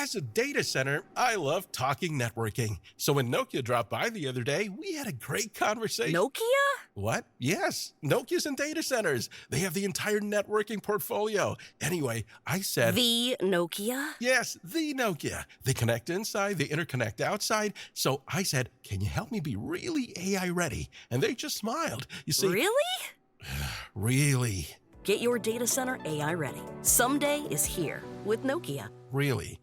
As a data center, I love talking networking. So when Nokia dropped by the other day, we had a great conversation. Nokia? What? Yes, Nokia's in data centers. They have the entire networking portfolio. Anyway, I said... The Nokia? Yes, the Nokia. They connect inside, they interconnect outside. So I said, can you help me be really AI ready? And they just smiled. You see... Really? Really? Get your data center AI ready. Someday is here with Nokia. Really?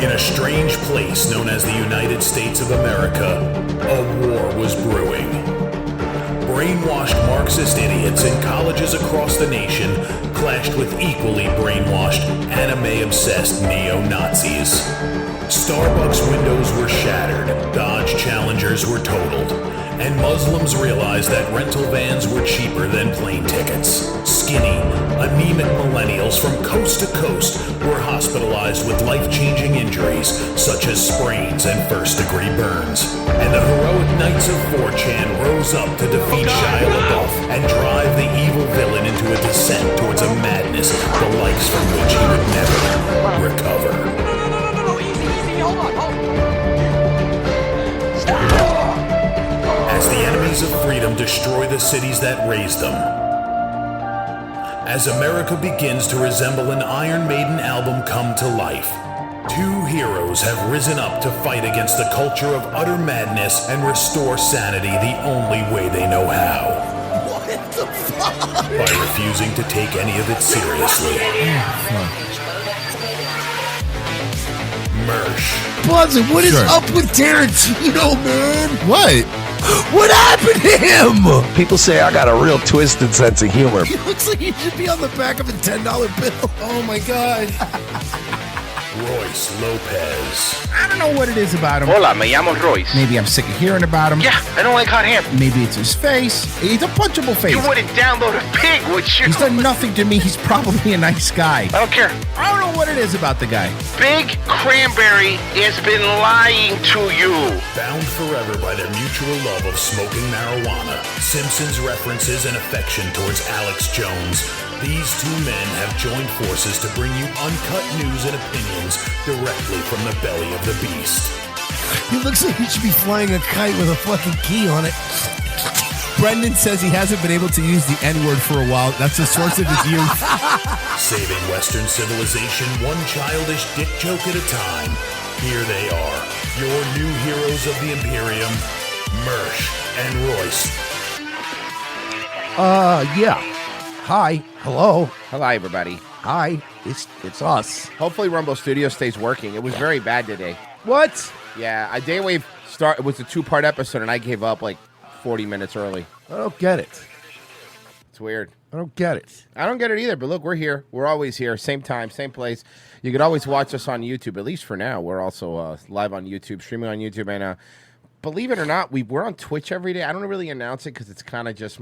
In a strange place known as the United States of America, a war was brewing. Brainwashed Marxist idiots in colleges across the nation clashed with equally brainwashed, anime-obsessed neo-Nazis. Starbucks windows were shattered, Dodge Challengers were totaled, and Muslims realized that rental vans were cheaper than plane tickets. Skinny, anemic millennials from coast to coast were hospitalized with life-changing injuries such as sprains and first-degree burns. And the heroic knights of 4chan rose up to defeat Shia LaBeouf and drive the evil villain into a descent towards a madness the likes from which he would never recover. No, easy, hold on. As the enemies of freedom destroy the cities that raised them. As America begins to resemble an Iron Maiden album come to life, two heroes have risen up to fight against the culture of utter madness and restore sanity the only way they know how. What the fuck? By refusing to take any of it seriously. Mersh. Buzzin', what is up with Tarantino, man? What? What happened to him? People say I got a real twisted sense of humor. He looks like he should be on the back of a $10 bill. Oh my God. Royce Lopez. I don't know what it is about him. Hola, me llamo Royce. Maybe I'm sick of hearing about him. Yeah, I don't like hot hair. Maybe it's his face. He's a punchable face. You wouldn't download a pig, would you? He's done nothing to me. He's probably a nice guy. I don't care. I don't know what it is about the guy. Big Cranberry has been lying to you. Bound forever by their mutual love of smoking marijuana, Simpsons references and affection towards Alex Jones, these two men have joined forces to bring you uncut news and opinions directly from the belly of the beast. He looks like he should be flying a kite with a fucking key on it. Brendan says he hasn't been able to use the N-word for a while. That's the source of his youth. Saving Western civilization one childish dick joke at a time. Here they are, your new heroes of the Imperium, Mersh and Royce. Yeah. Hi. Hello. Hello, everybody. Hi. It's us. Hopefully Rumble Studio stays working. It was very bad today. What? Yeah, Daywave it was a 2-part episode, and I gave up like 40 minutes early. I don't get it. It's weird. I don't get it. I don't get it either, but look, we're here. We're always here. Same time, same place. You could always watch us on YouTube, at least for now. We're also live on YouTube, streaming on YouTube. And believe it or not, we're on Twitch every day. I don't really announce it because it's kind of just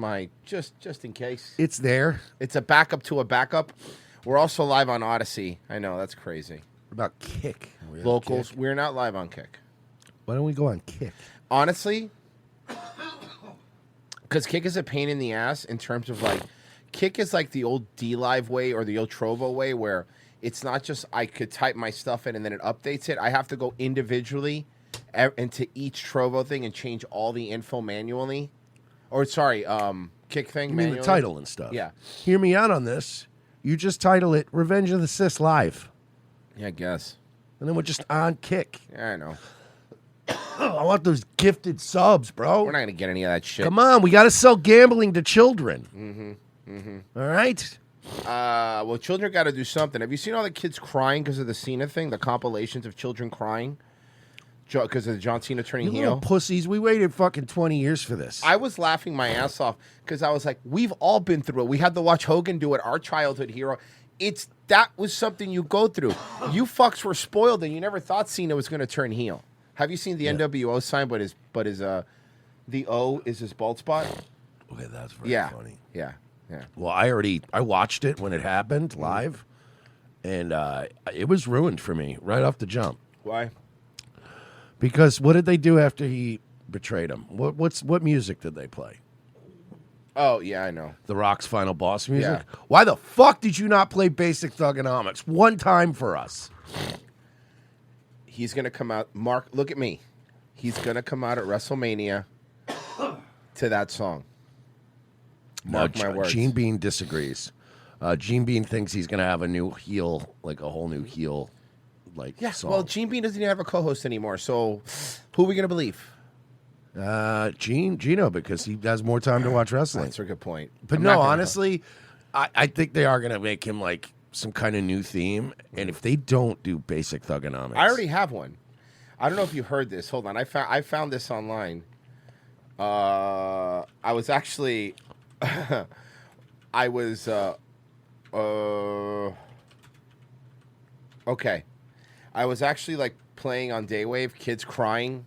just in case. It's there. It's a backup to a backup. We're also live on Odyssey. I know, that's crazy. What about Kick? Locals. Kick? We're not live on Kick. Why don't we go on Kick? Honestly, because Kick is a pain in the ass in terms of like, Kick is like the old DLive way or the old Trovo way where it's not just I could type my stuff in and then it updates it. I have to go individually into each Trovo thing and change all the info manually. Or sorry, Kick thing You mean manually. the title and stuff? Yeah. Hear me out on this. You just title it Revenge of the Sis Live. Yeah, I guess. And then we're just on Kick. Yeah, I know. I want those gifted subs, bro. We're not going to get any of that shit. Come on, we got to sell gambling to children. Mm-hmm. Mm-hmm. All right? Well, children got to do something. Have you seen all the kids crying because of the Cena thing? The compilations of children crying because of John Cena turning You heel? little pussies. We waited fucking 20 years for this. I was laughing my ass off because I was like, we've all been through it. We had to watch Hogan do it, our childhood hero. That was something you go through. You fucks were spoiled and you never thought Cena was going to turn heel. Have you seen the NWO sign, but the O is his bald spot? Okay, that's very funny. Yeah. Well, I watched it when it happened live, and it was ruined for me right off the jump. Why? Because what did they do after he betrayed him? What music did they play? Oh, yeah, I know. The Rock's Final Boss music? Yeah. Why the fuck did you not play Basic Thugonomics one time for us? He's going to come out. Mark, look at me. He's going to come out at WrestleMania to that song. Mark my words. Gene Bean disagrees. Gene Bean thinks he's going to have a new heel, like a whole new heel, song. Well, Gene Bean doesn't even have a co-host anymore, so who are we going to believe? Gino, because he has more time to watch wrestling. That's a good point. But I'm not no, gonna- honestly, I think they are going to make him like some kind of new theme. And if they don't do Basic Thugonomics, I already have one. I don't know if you heard this. Hold on. I found this online. I was actually... okay. I was actually like playing on Daywave, kids crying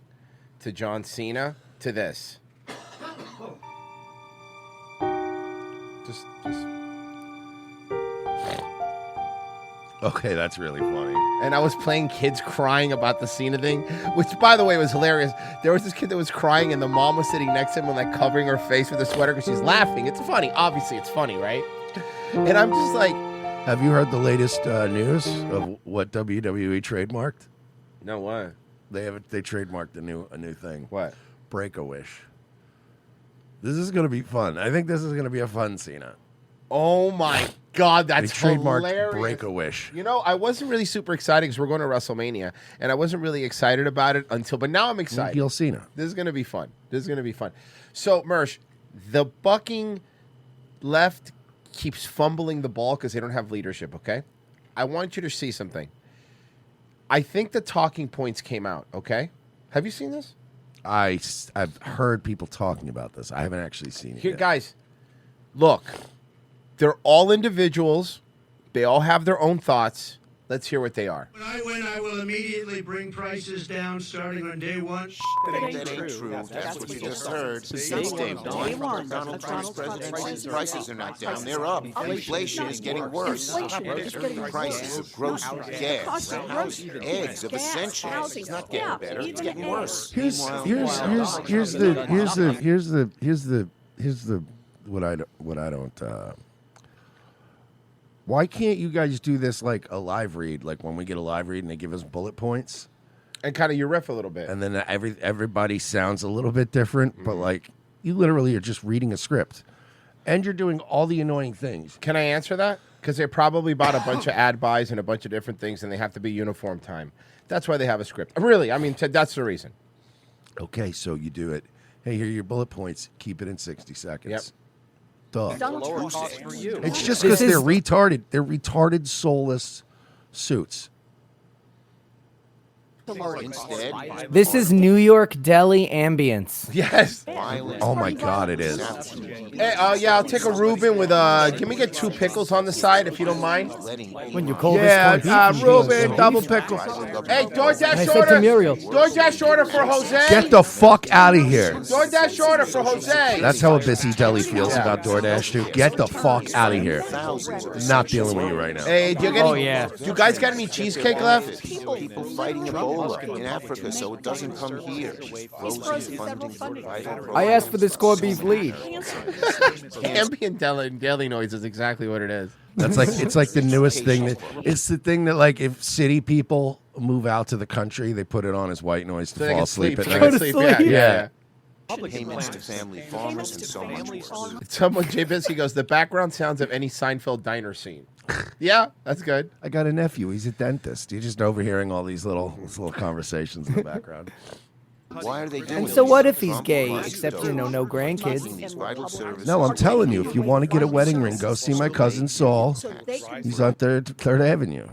to John Cena to this. Just Okay, that's really funny. And I was playing kids crying about the Cena thing, which, by the way, was hilarious. There was this kid that was crying, and the mom was sitting next to him and, like, covering her face with a sweater because she's laughing. It's funny. Obviously, it's funny, right? And I'm just like... Have you heard the latest news of what WWE trademarked? No, what? They trademarked a new thing. What? Break-A-Wish. This is going to be fun. I think this is going to be a fun Cena. Oh, my God, that's They trademarked hilarious. Break-A-Wish. You know, I wasn't really super excited because we're going to WrestleMania, and I wasn't really excited about it but now I'm excited. Heel Cena. This is going to be fun. So, Mersh, the bucking left keeps fumbling the ball because they don't have leadership, okay? I want you to see something. I think the talking points came out, okay? Have you seen this? I've heard people talking about this. I haven't actually seen it Here, yet. guys, look. They're all individuals. They all have their own thoughts. Let's hear what they are. When I win, I will immediately bring prices down starting on day one. That ain't true. That's what you just heard. Since day one, Donald Trump's presidency, prices are not down. They're up. Inflation is getting worse. Prices of groceries, gas, eggs, of essentials. It's not getting better. It's getting worse. Here's the what I don't. Why can't you guys do this like a live read? Like when we get a live read and they give us bullet points, and kind of you riff a little bit, and then everybody sounds a little bit different, but like you literally are just reading a script, and you're doing all the annoying things. Can I answer that? Because they probably bought a bunch of ad buys and a bunch of different things, and they have to be uniform time. That's why they have a script. Really, I mean, that's the reason. Okay, so you do it. Hey, here are your bullet points. Keep it in 60 seconds. Yep. Duh. You. It's just because they're retarded. They're retarded, soulless suits. Instead, This is New York deli ambience. Yes. Oh my God, it is. Hey, yeah, I'll take a Reuben with can we get 2 pickles on the side if you don't mind? When you call Yeah, this corned beef, Reuben, double pickle. Hey, DoorDash I said to order. Muriel. DoorDash order for Jose. Get the fuck out of here. DoorDash order for Jose. That's how a busy deli feels about DoorDash, too. Get the fuck out of here. Not dealing with you right now. Hey, do you get any, yeah. do you guys got any cheesecake left? people fighting Ebola in Africa, so it doesn't come here. Rosie funding. I asked for this corned beef lead. Ambient daily noise is exactly what it is. That's like it's like the newest thing. It's the thing that like if city people move out to the country, they put it on as white noise to So they fall can asleep at sleep. night. Go to sleep. Yeah. Payments to family farmers and so much more. Someone, Jay Bisky goes, the background sounds of any Seinfeld diner scene. Yeah, that's good. I got a nephew. He's a dentist. You're just overhearing all these little conversations in the background. Why are they doing And so this? what if he's Trump gay, wants except, to no funding grandkids? these vital services No, I'm telling you, if you want to get a wedding ring, go see my cousin Saul. He's on Third Avenue.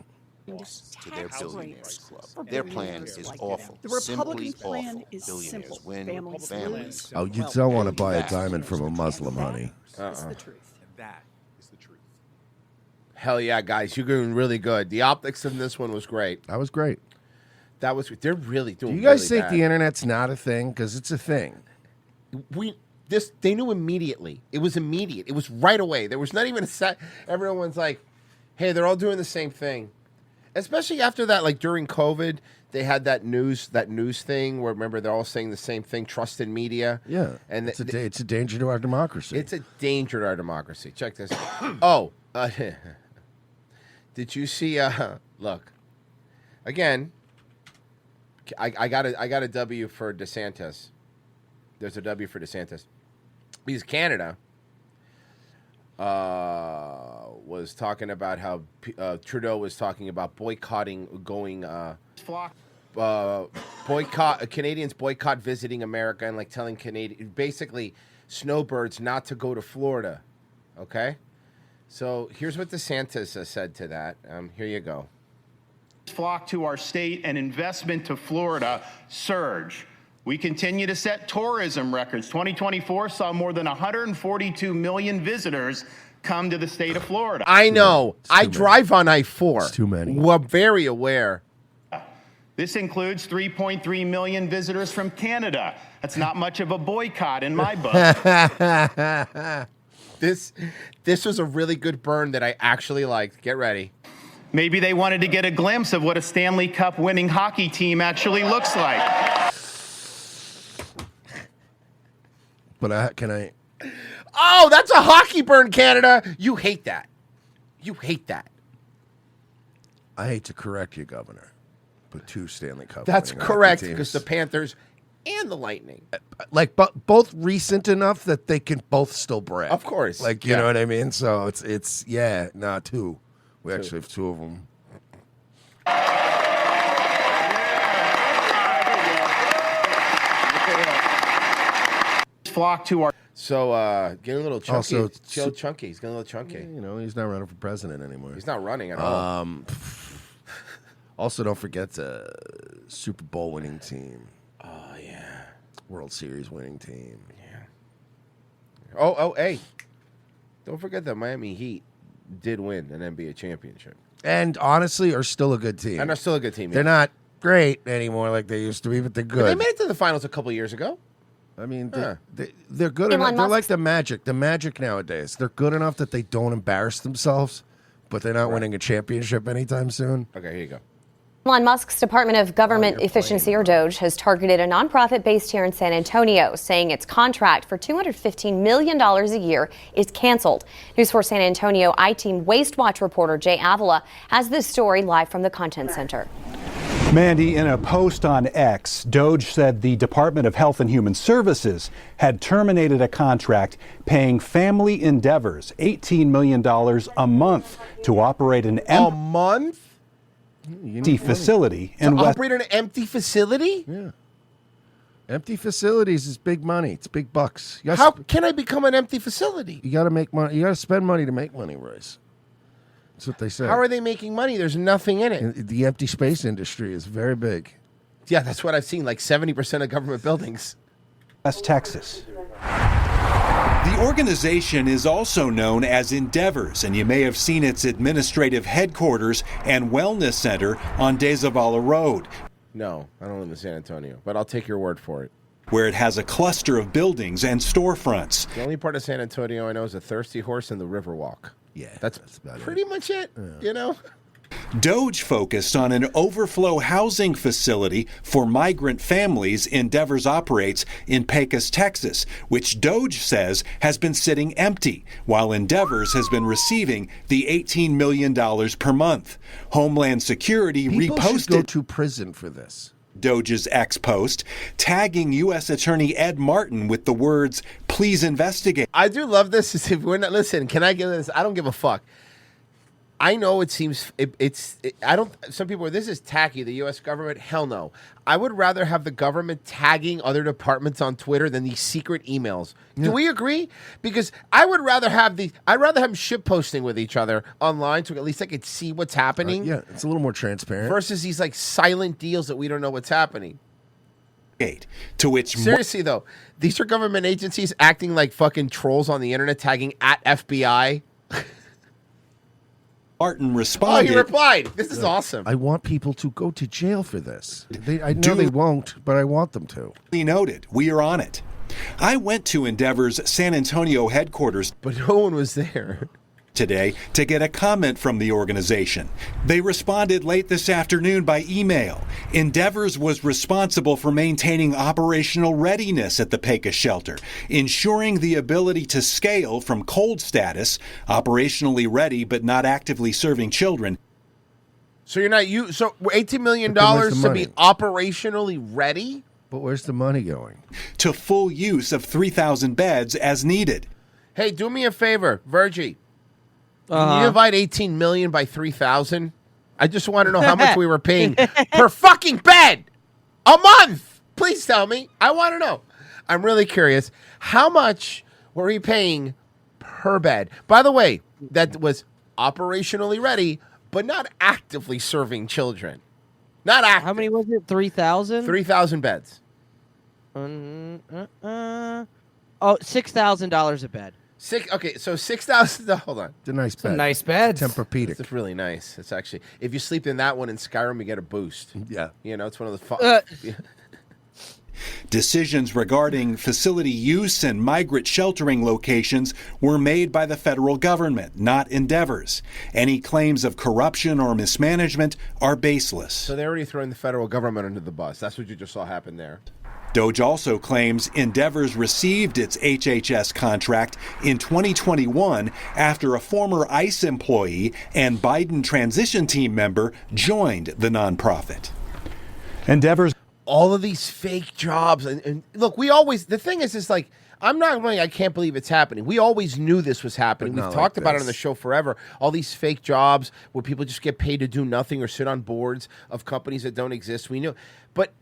to their billionaires club. Their plan is awful. The Republican Simply plan awful. is Billionaires simple. win, Families families. Oh, you don't want to buy a diamond from a Muslim, honey. That's the truth. Hell yeah, guys, you're doing really good. The optics in this one was great. That was great. They're really doing. Do you guys really think bad. the internet's not a thing? Because it's a thing. They knew immediately. It was immediate. It was right away. There was not even a set. Everyone's like, hey, they're all doing the same thing. Especially after that, like during COVID, they had that news thing where remember they're all saying the same thing, trusted media. Yeah. And it's a danger to our democracy. It's a danger to our democracy. Check this. Oh, did you see? Look, again. I got a W for DeSantis. There's a W for DeSantis because Canada was talking about how Trudeau was talking about boycotting Canadians boycott visiting America and like telling basically snowbirds not to go to Florida. Okay, so here's what DeSantis said to that. Here you go. Flock to our state and investment to Florida surge. We continue to set tourism records. 2024 saw more than 142 million visitors come to the state of Florida. I know. I drive on I-4. It's too many. We're very aware. This includes 3.3 million visitors from Canada. That's not much of a boycott in my book. This was a really good burn that I actually liked. Get ready. Maybe they wanted to get a glimpse of what a Stanley Cup winning hockey team actually looks like. But can I? Oh, that's a hockey burn, Canada. You hate that. You hate that. I hate to correct you, Governor, but 2 Stanley Cup. That's winning correct hockey because teams. the Panthers and the Lightning. Like, but both recent enough that they can both still brag. Of course. Like, you know what I mean? So it's 2. We actually have 2 of them. Flock to our. So get a little chunky. Also, chunky. He's getting a little chunky. You know, he's not running for president anymore. He's not running at all. Also, don't forget the Super Bowl winning team. Oh yeah. World Series winning team. Yeah. Oh, hey. Don't forget that Miami Heat did win an NBA championship. And honestly, are still a good team. And they're still a good team. They're not great anymore like they used to be, but they're good. But they made it to the finals a couple years ago. I mean, they're good enough. They're like the Magic. The Magic nowadays. They're good enough that they don't embarrass themselves, but they're not winning a championship anytime soon. Okay, here you go. Elon Musk's Department of Government Efficiency, or DOGE, has targeted a nonprofit based here in San Antonio, saying its contract for $215 million a year is canceled. News 4 San Antonio I-Team Waste Watch reporter Jay Avila has this story live from the Content Center. Mandy, in a post on X, DOGE said the Department of Health and Human Services had terminated a contract paying Family Endeavors $18 million a month to operate an empty facility in West. Operate an empty facility? Yeah. Empty facilities is big money. It's big bucks. How can I become an empty facility? You got to make money. You got to spend money to make money, Royce. That's what they say. How are they making money? There's nothing in it. The empty space industry is very big. Yeah, that's what I've seen. Like 70% of government buildings. West Texas. The organization is also known as Endeavors, and you may have seen its administrative headquarters and wellness center on De Zavala Road. No, I don't live in San Antonio, but I'll take your word for it. Where it has a cluster of buildings and storefronts. The only part of San Antonio I know is a Thirsty Horse and the Riverwalk. Yeah, that's pretty much it, you know? Doge focused on an overflow housing facility for migrant families Endeavors operates in Pecos, Texas, which Doge says has been sitting empty, while Endeavors has been receiving the $18 million per month. Homeland Security People reposted should go to prison for this. Doge's X post, tagging U.S. Attorney Ed Martin with the words, "Please investigate." I do love this. If we're not, listen, can I give this? I don't give a fuck. I know it seems I don't. Some people are, this is tacky. The U.S. government, hell no. I would rather have the government tagging other departments on Twitter than these secret emails. Do we agree? Because I would rather have I'd rather have them shit posting with each other online, so at least I could see what's happening. Yeah, it's a little more transparent. Versus these like silent deals that we don't know what's happening. To which seriously though, these are government agencies acting like fucking trolls on the internet, tagging at FBI. Martin responded. Oh, he replied. This is awesome. I want people to go to jail for this. I know they won't, but I want them to. He noted, we are on it. I went to Endeavor's San Antonio headquarters, but no one was there today to get a comment from the organization. They responded late this afternoon by email. Endeavors was responsible for maintaining operational readiness at the Pecos shelter, ensuring the ability to scale from cold status, operationally ready but not actively serving children. So you're not so $18 million to be operationally ready? But where's the money going? To full use of 3,000 beds as needed. Hey, do me a favor, Virgie. Can you divide 18 million by 3,000? I just want to know how much we were paying per fucking bed a month. Please tell me. I want to know. I'm really curious. How much were we paying per bed? By the way, that was operationally ready, but not actively serving children. Not active. How many was it? 3,000? 3,000 beds. $6,000 a bed. Okay, so 6,000. Hold on. It's a nice bed. Nice bed. Tempur-Pedic. It's really nice. It's actually, if you sleep in that one in Skyrim, you get a boost. Yeah. You know, it's one of the Decisions regarding facility use and migrant sheltering locations were made by the federal government, not Endeavors. Any claims of corruption or mismanagement are baseless. So they're already throwing the federal government under the bus. That's what you just saw happen there. Doge also claims Endeavors received its HHS contract in 2021 after a former ICE employee and Biden transition team member joined the nonprofit. Endeavors. All of these fake jobs. And look, the thing is like, I can't believe it's happening. We always knew this was happening. We've talked about it on the show forever. All these fake jobs where people just get paid to do nothing or sit on boards of companies that don't exist. We knew. But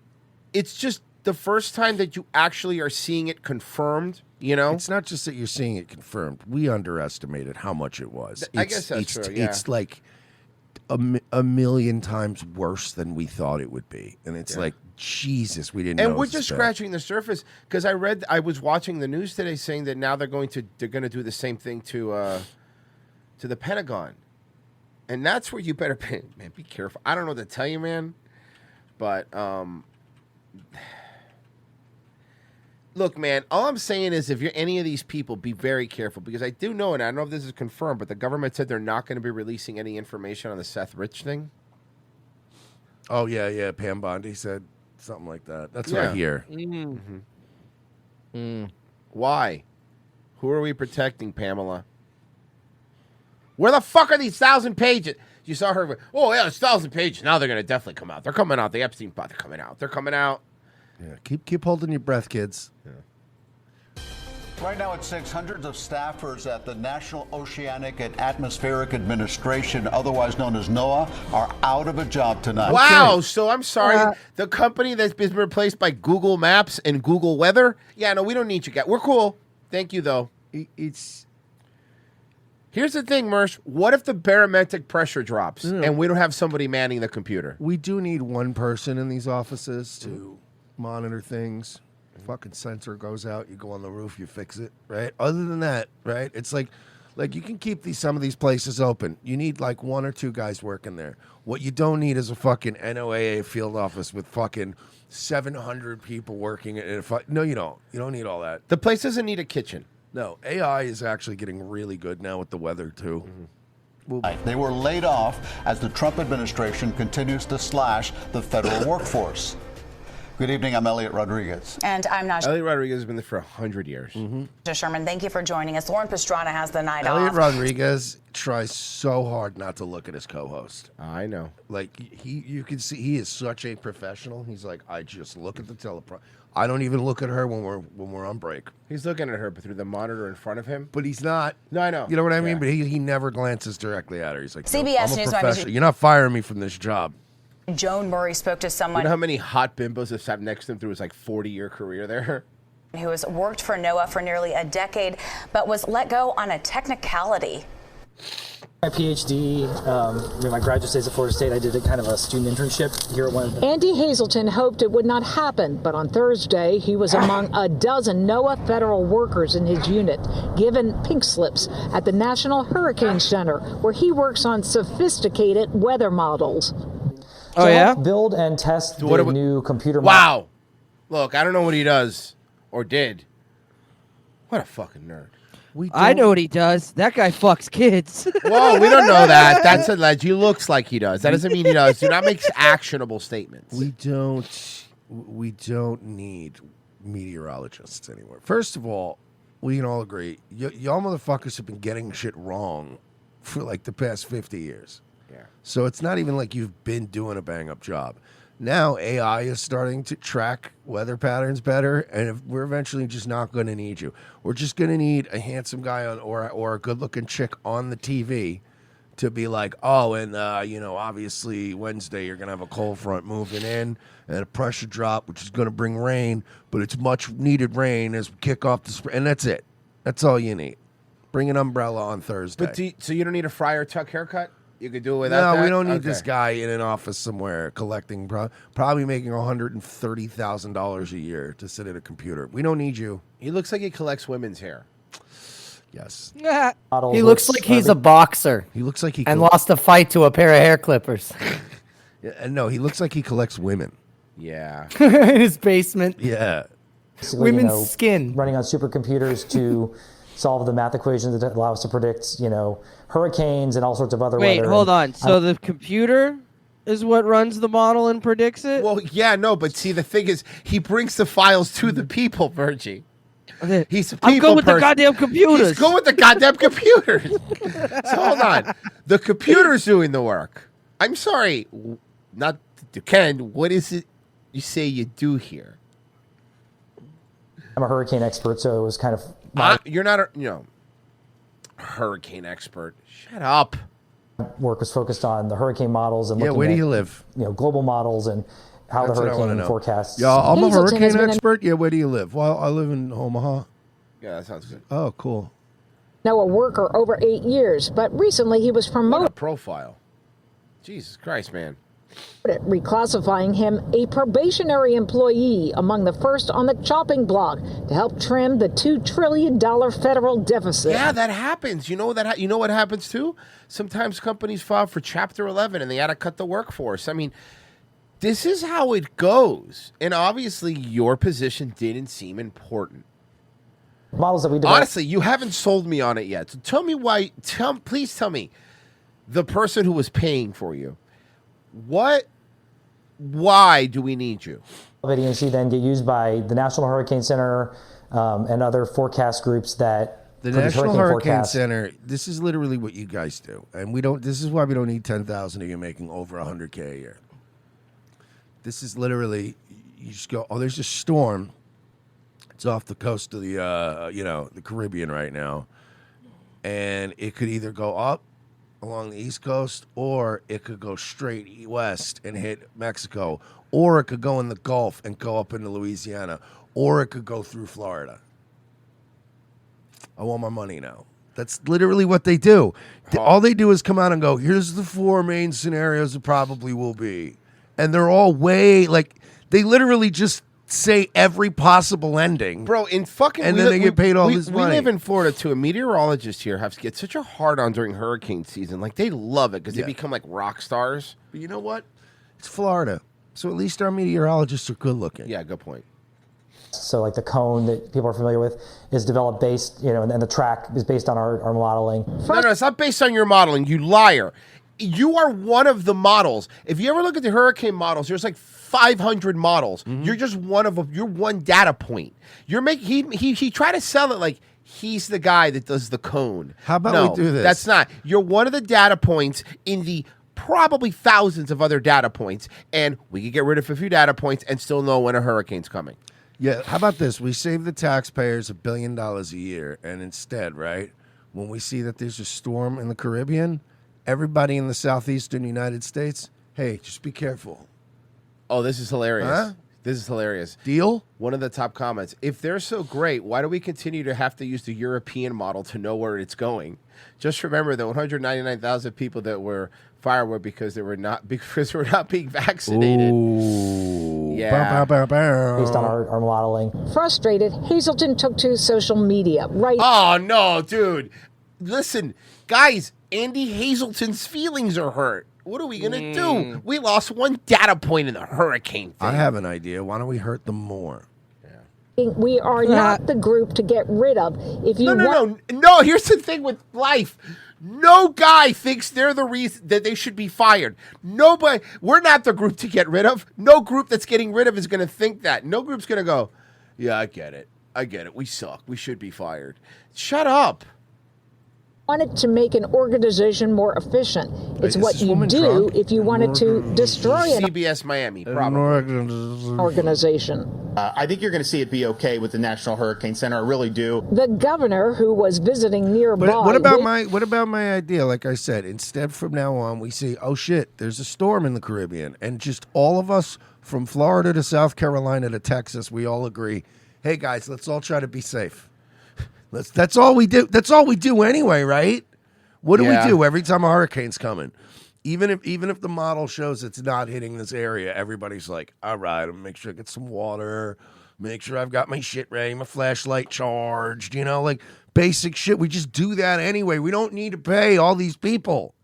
it's just the first time that you actually are seeing it confirmed, you know? It's not just that you're seeing it confirmed. We underestimated how much it was. I guess that's true, yeah. It's like a million times worse than we thought it would be. And it's like, Jesus, we didn't know. And we're just scratching the surface because I was watching the news today saying that now they're going to do the same thing to the Pentagon. And that's where you better pay, man, be careful. I don't know what to tell you, man. But look, man, all I'm saying is if you're any of these people, be very careful because I do know, and I don't know if this is confirmed, but the government said they're not going to be releasing any information on the Seth Rich thing. Oh, yeah. Pam Bondi said something like that. That's what I hear. Why? Who are we protecting, Pamela? Where the fuck are these 1,000 pages? You saw her. Oh, yeah, it's 1,000 pages. Now they're going to definitely come out. They're coming out. The Epstein file, they're coming out. They're coming out. Yeah, keep holding your breath, kids. Yeah. Right now at 6, hundreds of staffers at the National Oceanic and Atmospheric Administration, otherwise known as NOAA, are out of a job tonight. Wow. Okay. So I'm sorry. The company that's been replaced by Google Maps and Google Weather? Yeah, no, we don't need you guys. We're cool. Thank you, though. Here's the thing, Mersh. What if the barometric pressure drops and we don't have somebody manning the computer? We do need one person in these offices to monitor things. Fucking sensor goes out, you go on the roof, you fix it, right? Other than that, right? It's like you can keep some of these places open. You need like 1 or 2 guys working there. What you don't need is a fucking NOAA field office with fucking 700 people working in it. No, you don't. You don't need all that. The place doesn't need a kitchen. No, AI is actually getting really good now with the weather too. They were laid off as the Trump administration continues to slash the federal workforce. Good evening, I'm Elliot Rodriguez. And I'm Naja Elliot Rodriguez has been there for 100 years. Sherman. Thank you for joining us. Lauren Pastrana has the night Elliot off. Rodriguez tries so hard not to look at his co-host. I know. Like you can see he is such a professional. He's like, I just look at the teleprompter. I don't even look at her when we're on break. He's looking at her through the monitor in front of him. But he's not. No, I know. You know what I mean? But he never glances directly at her. He's like, CBS I'm a News professional. Magazine- You're not firing me from this job. Joan Murray spoke to someone You know how many hot bimbos have sat next to him through his like 40-year career there? who has worked for NOAA for nearly a decade, but was let go on a technicality. My PhD, my graduate days at Florida State, I did a kind of a student internship here at one of the... Andy Hazelton hoped it would not happen, but on Thursday, he was among a dozen NOAA federal workers in his unit, given pink slips at the National Hurricane Center, where he works on sophisticated weather models. Oh, yeah? Build and test the new computer... Wow. Look, I don't know what he does or did. What a fucking nerd. I know what he does. That guy fucks kids. Whoa, we don't know that. That's alleged. He looks like he does. That doesn't mean he does. Do not make actionable statements. We don't need meteorologists anymore. First of all, we can all agree, y'all motherfuckers have been getting shit wrong for like the past 50 years. Yeah. So it's not even like you've been doing a bang-up job. Now AI is starting to track weather patterns better, and we're eventually just not going to need you. We're just going to need a handsome guy or a good-looking chick on the TV to be like, oh, and obviously Wednesday you're going to have a cold front moving in and a pressure drop, which is going to bring rain, but it's much needed rain as we kick off the spring, and that's it. That's all you need. Bring an umbrella on Thursday. But so you don't need a Friar Tuck haircut? You could do it without that? No, we don't need this guy in an office somewhere collecting, probably making $130,000 a year to sit at a computer. We don't need you. He looks like he collects women's hair. Yes. He looks like he's a boxer. He looks like he and lost a fight to a pair of hair clippers. Yeah, no, he looks like he collects women. Yeah. In his basement. Yeah. Women's skin. Running on supercomputers to solve the math equations that allow us to predict, hurricanes and all sorts of other Wait, weather. hold on. So the computer is what runs the model and predicts it? Well, yeah, no, but see, the thing is, he brings the files to the people, Virgie. He's a people I'm good with the person. goddamn computers. He's good with the goddamn computers. So hold on. The computer's doing the work. I'm sorry, not Ken, what is it you say you do here? I'm a hurricane expert, so it was kind of... You're not a hurricane expert. Shut up. Work was focused on the hurricane models and looking where do at, you live? Global models and how That's the what I wanna hurricane know. forecasts. Yeah, I'm a Hazelton has hurricane been expert. Yeah, where do you live? Well, I live in Omaha. Yeah, that sounds good. Oh, cool. NOAA worker over 8 years, but recently he was What promoted, a profile. Jesus Christ, man. reclassifying him a probationary employee among the first on the chopping block to help trim the $2 trillion federal deficit. Yeah, that happens. You know you know what happens too? Sometimes companies file for Chapter 11 and they had to cut the workforce. I mean, this is how it goes. And obviously, your position didn't seem important. Models that we developed. Honestly, you haven't sold me on it yet. So tell me why. Please tell me, the person who was paying for you, why do we need you? ADMC then get used by the National Hurricane Center and other forecast groups that The produce National Hurricane forecasts. Center, this is literally what you guys do. And this is why we don't need 10,000 of you making over 100K a year. This is literally, you just go, oh, there's a storm. It's off the coast of the the Caribbean right now. And it could either go up along the East Coast, or it could go straight west and hit Mexico, or it could go in the Gulf and go up into Louisiana, or it could go through Florida. I want my money now. That's literally what they do. All they do is come out and go, here's the 4 main scenarios it probably will be. And they're all way, like, they literally just say every possible ending. Bro, in fucking... And then they get paid all this money. We live in Florida, too. A meteorologist here get such a hard-on during hurricane season. Like, they love it because they become, like, rock stars. But you know what? It's Florida. So at least our meteorologists are good looking. Yeah, good point. So like the cone that people are familiar with is developed based, and the track is based on our modeling. No, it's not based on your modeling, you liar. You are one of the models. If you ever look at the hurricane models, there's like 500 models. You're just one of them. You're one data point. He tried to sell it like he's the guy that does the cone. How about we do this? That's not. You're one of the data points in the probably thousands of other data points, and we could get rid of a few data points and still know when a hurricane's coming. Yeah, how about this? We save the taxpayers $1 billion a year, and instead, right, when we see that there's a storm in the Caribbean, everybody in the southeastern United States, hey, just be careful. Oh, this is hilarious. Huh? This is hilarious. Deal? One of the top comments. If they're so great, why do we continue to have to use the European model to know where it's going? Just remember the 199,000 people that were fired because they were not being vaccinated. Ooh. Yeah. Based on our modeling. Frustrated, Hazelton took to social media. Right. Oh, no, dude. Listen, guys, Andy Hazelton's feelings are hurt. What are we going to do? We lost one data point in the hurricane thing. I have an idea. Why don't we hurt them more? We are not the group to get rid of. If you No, here's the thing with life. No guy thinks they're the reason that they should be fired. Nobody. We're not the group to get rid of. No group that's getting rid of is going to think that. No group's going to go, yeah, I get it. We suck. We should be fired. Shut up. wanted to make an organization more efficient. It's what you do if you wanted to destroy an CBS Miami, probably. organization. I think you're going to see it be okay with the National Hurricane Center. I really do. The governor, who was visiting nearby. But what about my idea? Like I said, instead from now on we say, oh shit, there's a storm in the Caribbean, and just all of us from Florida to South Carolina to Texas, we all agree, hey guys, let's all try to be safe. That's all we do. That's all we do anyway, right? What do we do every time a hurricane's coming? Even if the model shows it's not hitting this area, everybody's like, all right, I'm gonna make sure I get some water, make sure I've got my shit ready, my flashlight charged, like basic shit. We just do that anyway. We don't need to pay all these people.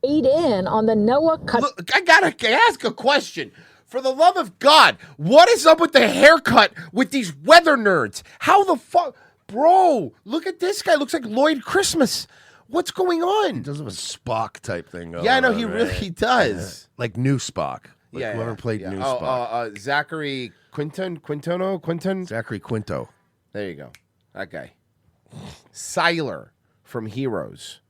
Aid in on the NOAA cut. Look, I gotta ask a question. For the love of God, what is up with the haircut with these weather nerds? How the fuck? Bro, look at this guy. Looks like Lloyd Christmas. What's going on? He does have a Spock type thing going Yeah, I know, on, he right? really does. Like new Spock. Like whoever played new Spock. Zachary Quinton? Zachary Quinto. There you go. That guy. Siler from Heroes.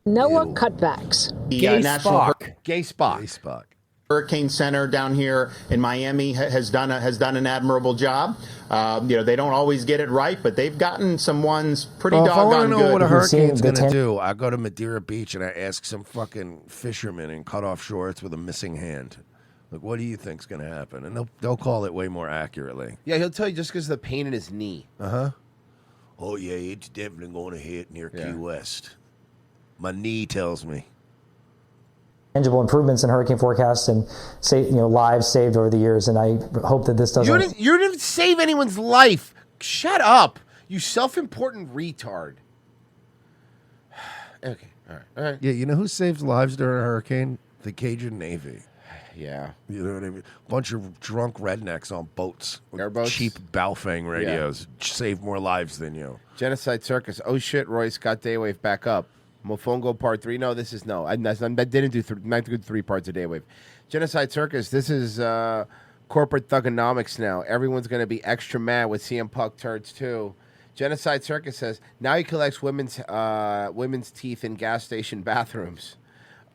NOAA cutbacks. The Gay National Spock. Gay Spock. Gay Spock. Hurricane Center down here in Miami has done an admirable job. They don't always get it right, but they've gotten some ones pretty If I want doggone to know good. what a hurricane's going to do, I go to Madeira Beach and I ask some fucking fishermen in cut-off shorts with a missing hand. Like, what do you think's going to happen? And they'll call it way more accurately. Yeah, he'll tell you just because of the pain in his knee. Uh-huh. Oh, yeah, it's definitely going to hit near Key West. My knee tells me. Tangible improvements in hurricane forecasts and lives saved over the years, and I hope that this doesn't. You didn't save anyone's life. Shut up, you self-important retard. Okay, all right. Yeah, you know who saves lives during a hurricane? The Cajun Navy. Yeah. You know what I mean? Bunch of drunk rednecks on boats with Airboats? cheap Baofeng radios save more lives than you. Genocide Circus. Oh shit, Royce got Daywave back up. Mofongo Part 3. No, this is no. I didn't do not do 3 parts of Daywave. Genocide Circus. This is corporate thugonomics now. Everyone's going to be extra mad with CM Punk turds too. Genocide Circus says now he collects women's teeth in gas station bathrooms.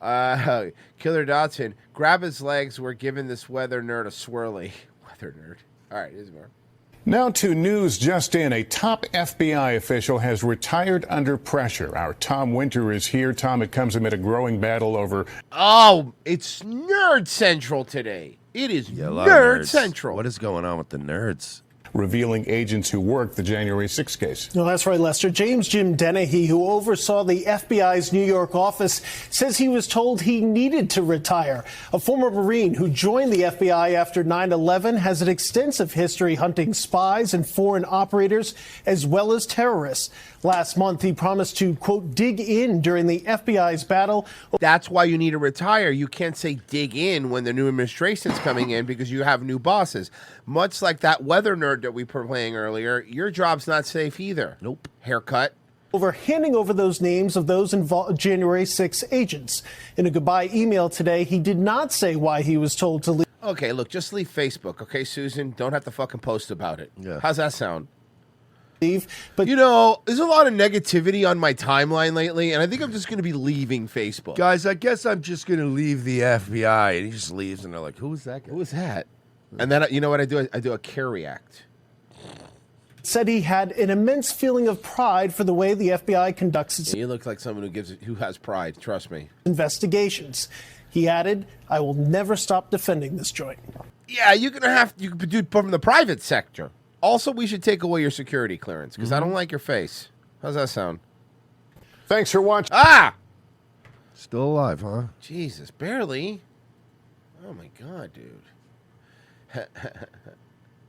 Killer Dodson. Grab his legs. We're giving this weather nerd a swirly. Weather nerd. All right, here's more. Now to news just in. A top FBI official has retired under pressure. Our Tom Winter is here. Tom, it comes amid a growing battle over... Oh, it's Nerd Central today. It is Yeah, a lot of Nerd nerds. Central. What is going on with the nerds? revealing agents who worked the January 6th case. No, that's right, Lester. James Jim Dennehy, who oversaw the FBI's New York office, says he was told he needed to retire. A former Marine who joined the FBI after 9/11 has an extensive history hunting spies and foreign operators as well as terrorists. Last month, he promised to, quote, dig in during the FBI's battle. That's why you need to retire. You can't say dig in when the new administration's coming in because you have new bosses. Much like that weather nerd that we were playing earlier, your job's not safe either. Nope. Haircut. Handing over those names of those involved January 6 agents. In a goodbye email today, he did not say why he was told to leave. Okay, look, just leave Facebook, okay, Susan? Don't have to fucking post about it. Yeah. How's that sound? But you know, there's a lot of negativity on my timeline lately, and I think I'm just going to be leaving Facebook. Guys, I guess I'm just going to leave the FBI. And he just leaves, and they're like, who's that guy? Who is that? And then, you know what I do? I do a care react. Said he had an immense feeling of pride for the way the FBI conducts its You look like someone who has pride, trust me. investigations. He added, I will never stop defending this joint. Yeah, you could do from the private sector. Also, we should take away your security clearance because I don't like your face. How's that sound? Thanks for watching. Ah! Still alive, huh? Jesus, barely. Oh my God, dude.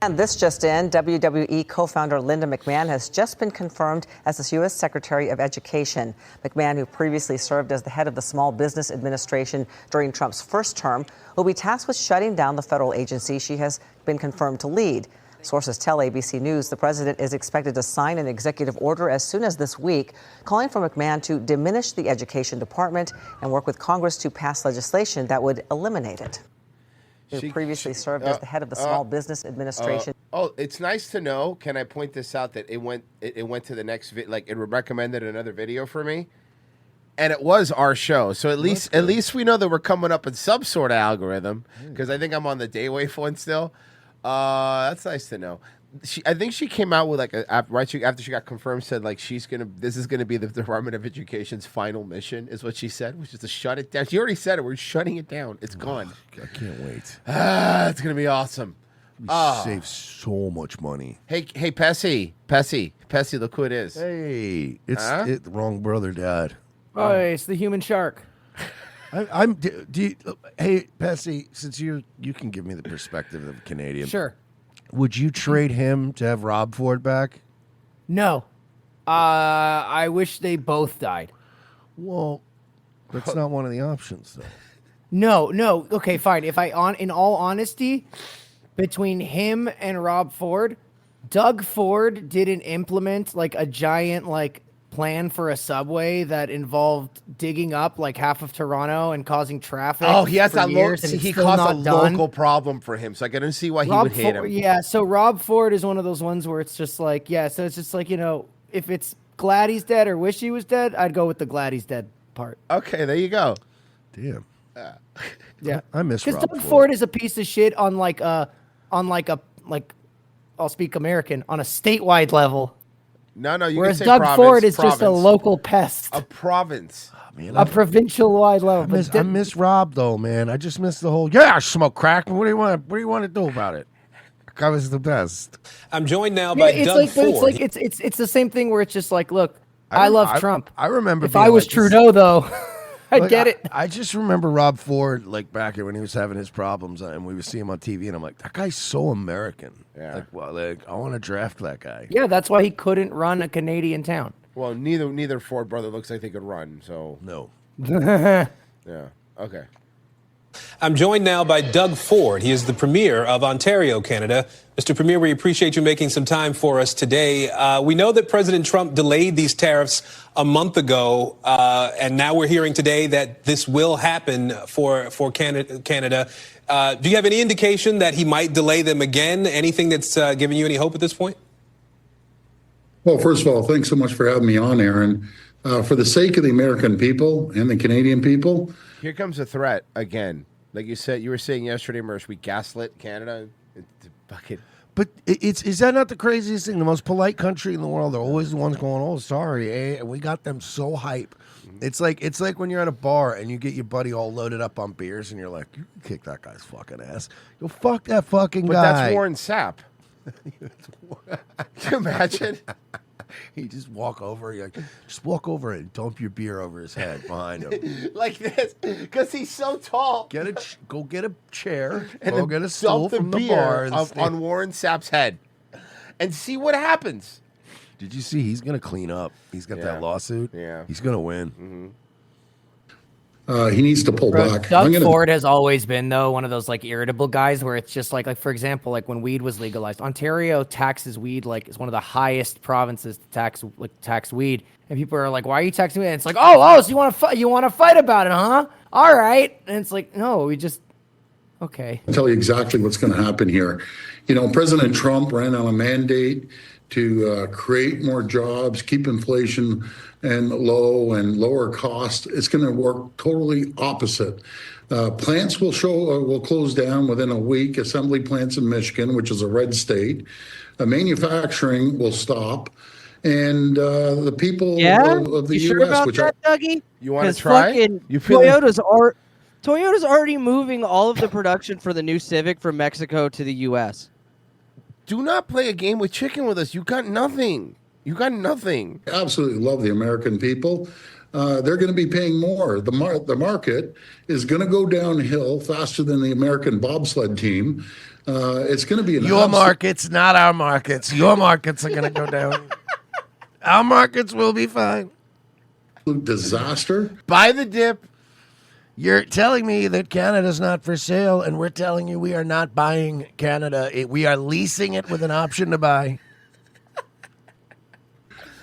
And this just in, WWE co-founder Linda McMahon has just been confirmed as the U.S. Secretary of Education. McMahon, who previously served as the head of the Small Business Administration during Trump's first term, will be tasked with shutting down the federal agency she has been confirmed to lead. Sources tell ABC News the president is expected to sign an executive order as soon as this week, calling for McMahon to diminish the education department and work with Congress to pass legislation that would eliminate it. Who previously served as the head of the Small Business Administration. It's nice to know. Can I point this out that it went to the next it recommended another video for me, and it was our show. So at least we know that we're coming up in some sort of algorithm because I think I'm on the Daywave one still. That's nice to know. I think she came out with after she got confirmed, said this is gonna be the Department of Education's final mission, is what she said, which is to shut it down. She already said it. We're shutting it down. It's gone. I can't wait. It's gonna be awesome. We save so much money. Hey, Pessy, look who it is. Hey, it's the wrong brother, Dad. Oh, it's the human shark. Hey, Pessy, since you can give me the perspective of a Canadian. Sure. Would you trade him to have Rob Ford back? No. I wish they both died. Well, that's not one of the options, though. No. Okay, fine. In all honesty, between him and Rob Ford, Doug Ford didn't implement a giant plan for a subway that involved digging up half of Toronto and causing traffic. Oh, he has that he caused a local problem for him, so I can see why he would hate him. Yeah, so Rob Ford is one of those ones where it's just so it's just if it's glad he's dead or wish he was dead, I'd go with the glad he's dead part. Okay, there you go. Damn. Yeah, I miss Rob Doug Ford is a piece of shit on I'll speak American, on a statewide level. No, you whereas can say Doug province, Ford is just a local pest. A province. A provincial-wide level. I miss Rob though, man. I just miss the whole. Yeah, I smoke crack. What do you want? What do you want to do about it? That guy was the best. I'm joined now by Doug Ford. It's the same thing where it's just look, I love Trump. I remember if I was Trudeau though, I'd get it. I just remember Rob Ford back when he was having his problems, and we would see him on TV, and I'm like, that guy's so American. Yeah. I want to draft that guy. Yeah, that's why he couldn't run a Canadian town. Well, neither Ford brother looks like they could run. So no. Yeah. Okay. I'm joined now by Doug Ford. He is the Premier of Ontario, Canada. Mr. Premier, we appreciate you making some time for us today. We know that President Trump delayed these tariffs a month ago, and now we're hearing today that this will happen for Canada. Do you have any indication that he might delay them again? Anything that's giving you any hope at this point? Well, first of all, thanks so much for having me on, Aaron. For the sake of the American people and the Canadian people. Here comes a threat again. Like you were saying yesterday, Mersh, we gaslit Canada. But is that not the craziest thing? The most polite country in the world, they're always the ones going, "Oh, sorry, we got them so hype." It's like when you're at a bar and you get your buddy all loaded up on beers, and you're like, "You can kick that guy's fucking ass. Go fuck that fucking guy." But that's Warren Sapp. Can you imagine? He just walk over, just walk over and dump your beer over his head behind him. Like this, because he's so tall. Go get a chair And go then get a stool dump the from the beer bar and on Warren Sapp's head, and see what happens. Did you see? He's gonna clean up. He's got that lawsuit. Yeah, he's gonna win. Mm-hmm. He needs to pull back. Doug Ford has always been though one of those like irritable guys where it's just like for example, like when weed was legalized, Ontario taxes weed like is one of the highest provinces to tax weed, and people are like, "Why are you taxing weed?" And it's like, "Oh, so you want to fight about it, huh? All right." And it's like, no, we just okay. I'll tell you exactly what's going to happen here. You know, President Trump ran on a mandate to create more jobs, keep inflation and low and lower cost. It's going to work totally opposite. Plants will close down within a week. Assembly plants in Michigan, which is a red state. Manufacturing will stop. And the people of the you U.S., sure about which that, Dougie? You want to 'Cause try? fucking You feel Toyota's already moving all of the production for the new Civic from Mexico to the U.S. Do not play a game with chicken with us. You got nothing. You got nothing. absolutely love the American people. They're going to be paying more. The market is going to go downhill faster than the American bobsled team. It's going to be Your markets, not our markets. Your markets are going to go down. Our markets will be fine. Disaster. Buy the dip. You're telling me that Canada's not for sale, and we're telling you we are not buying Canada. We are leasing it with an option to buy.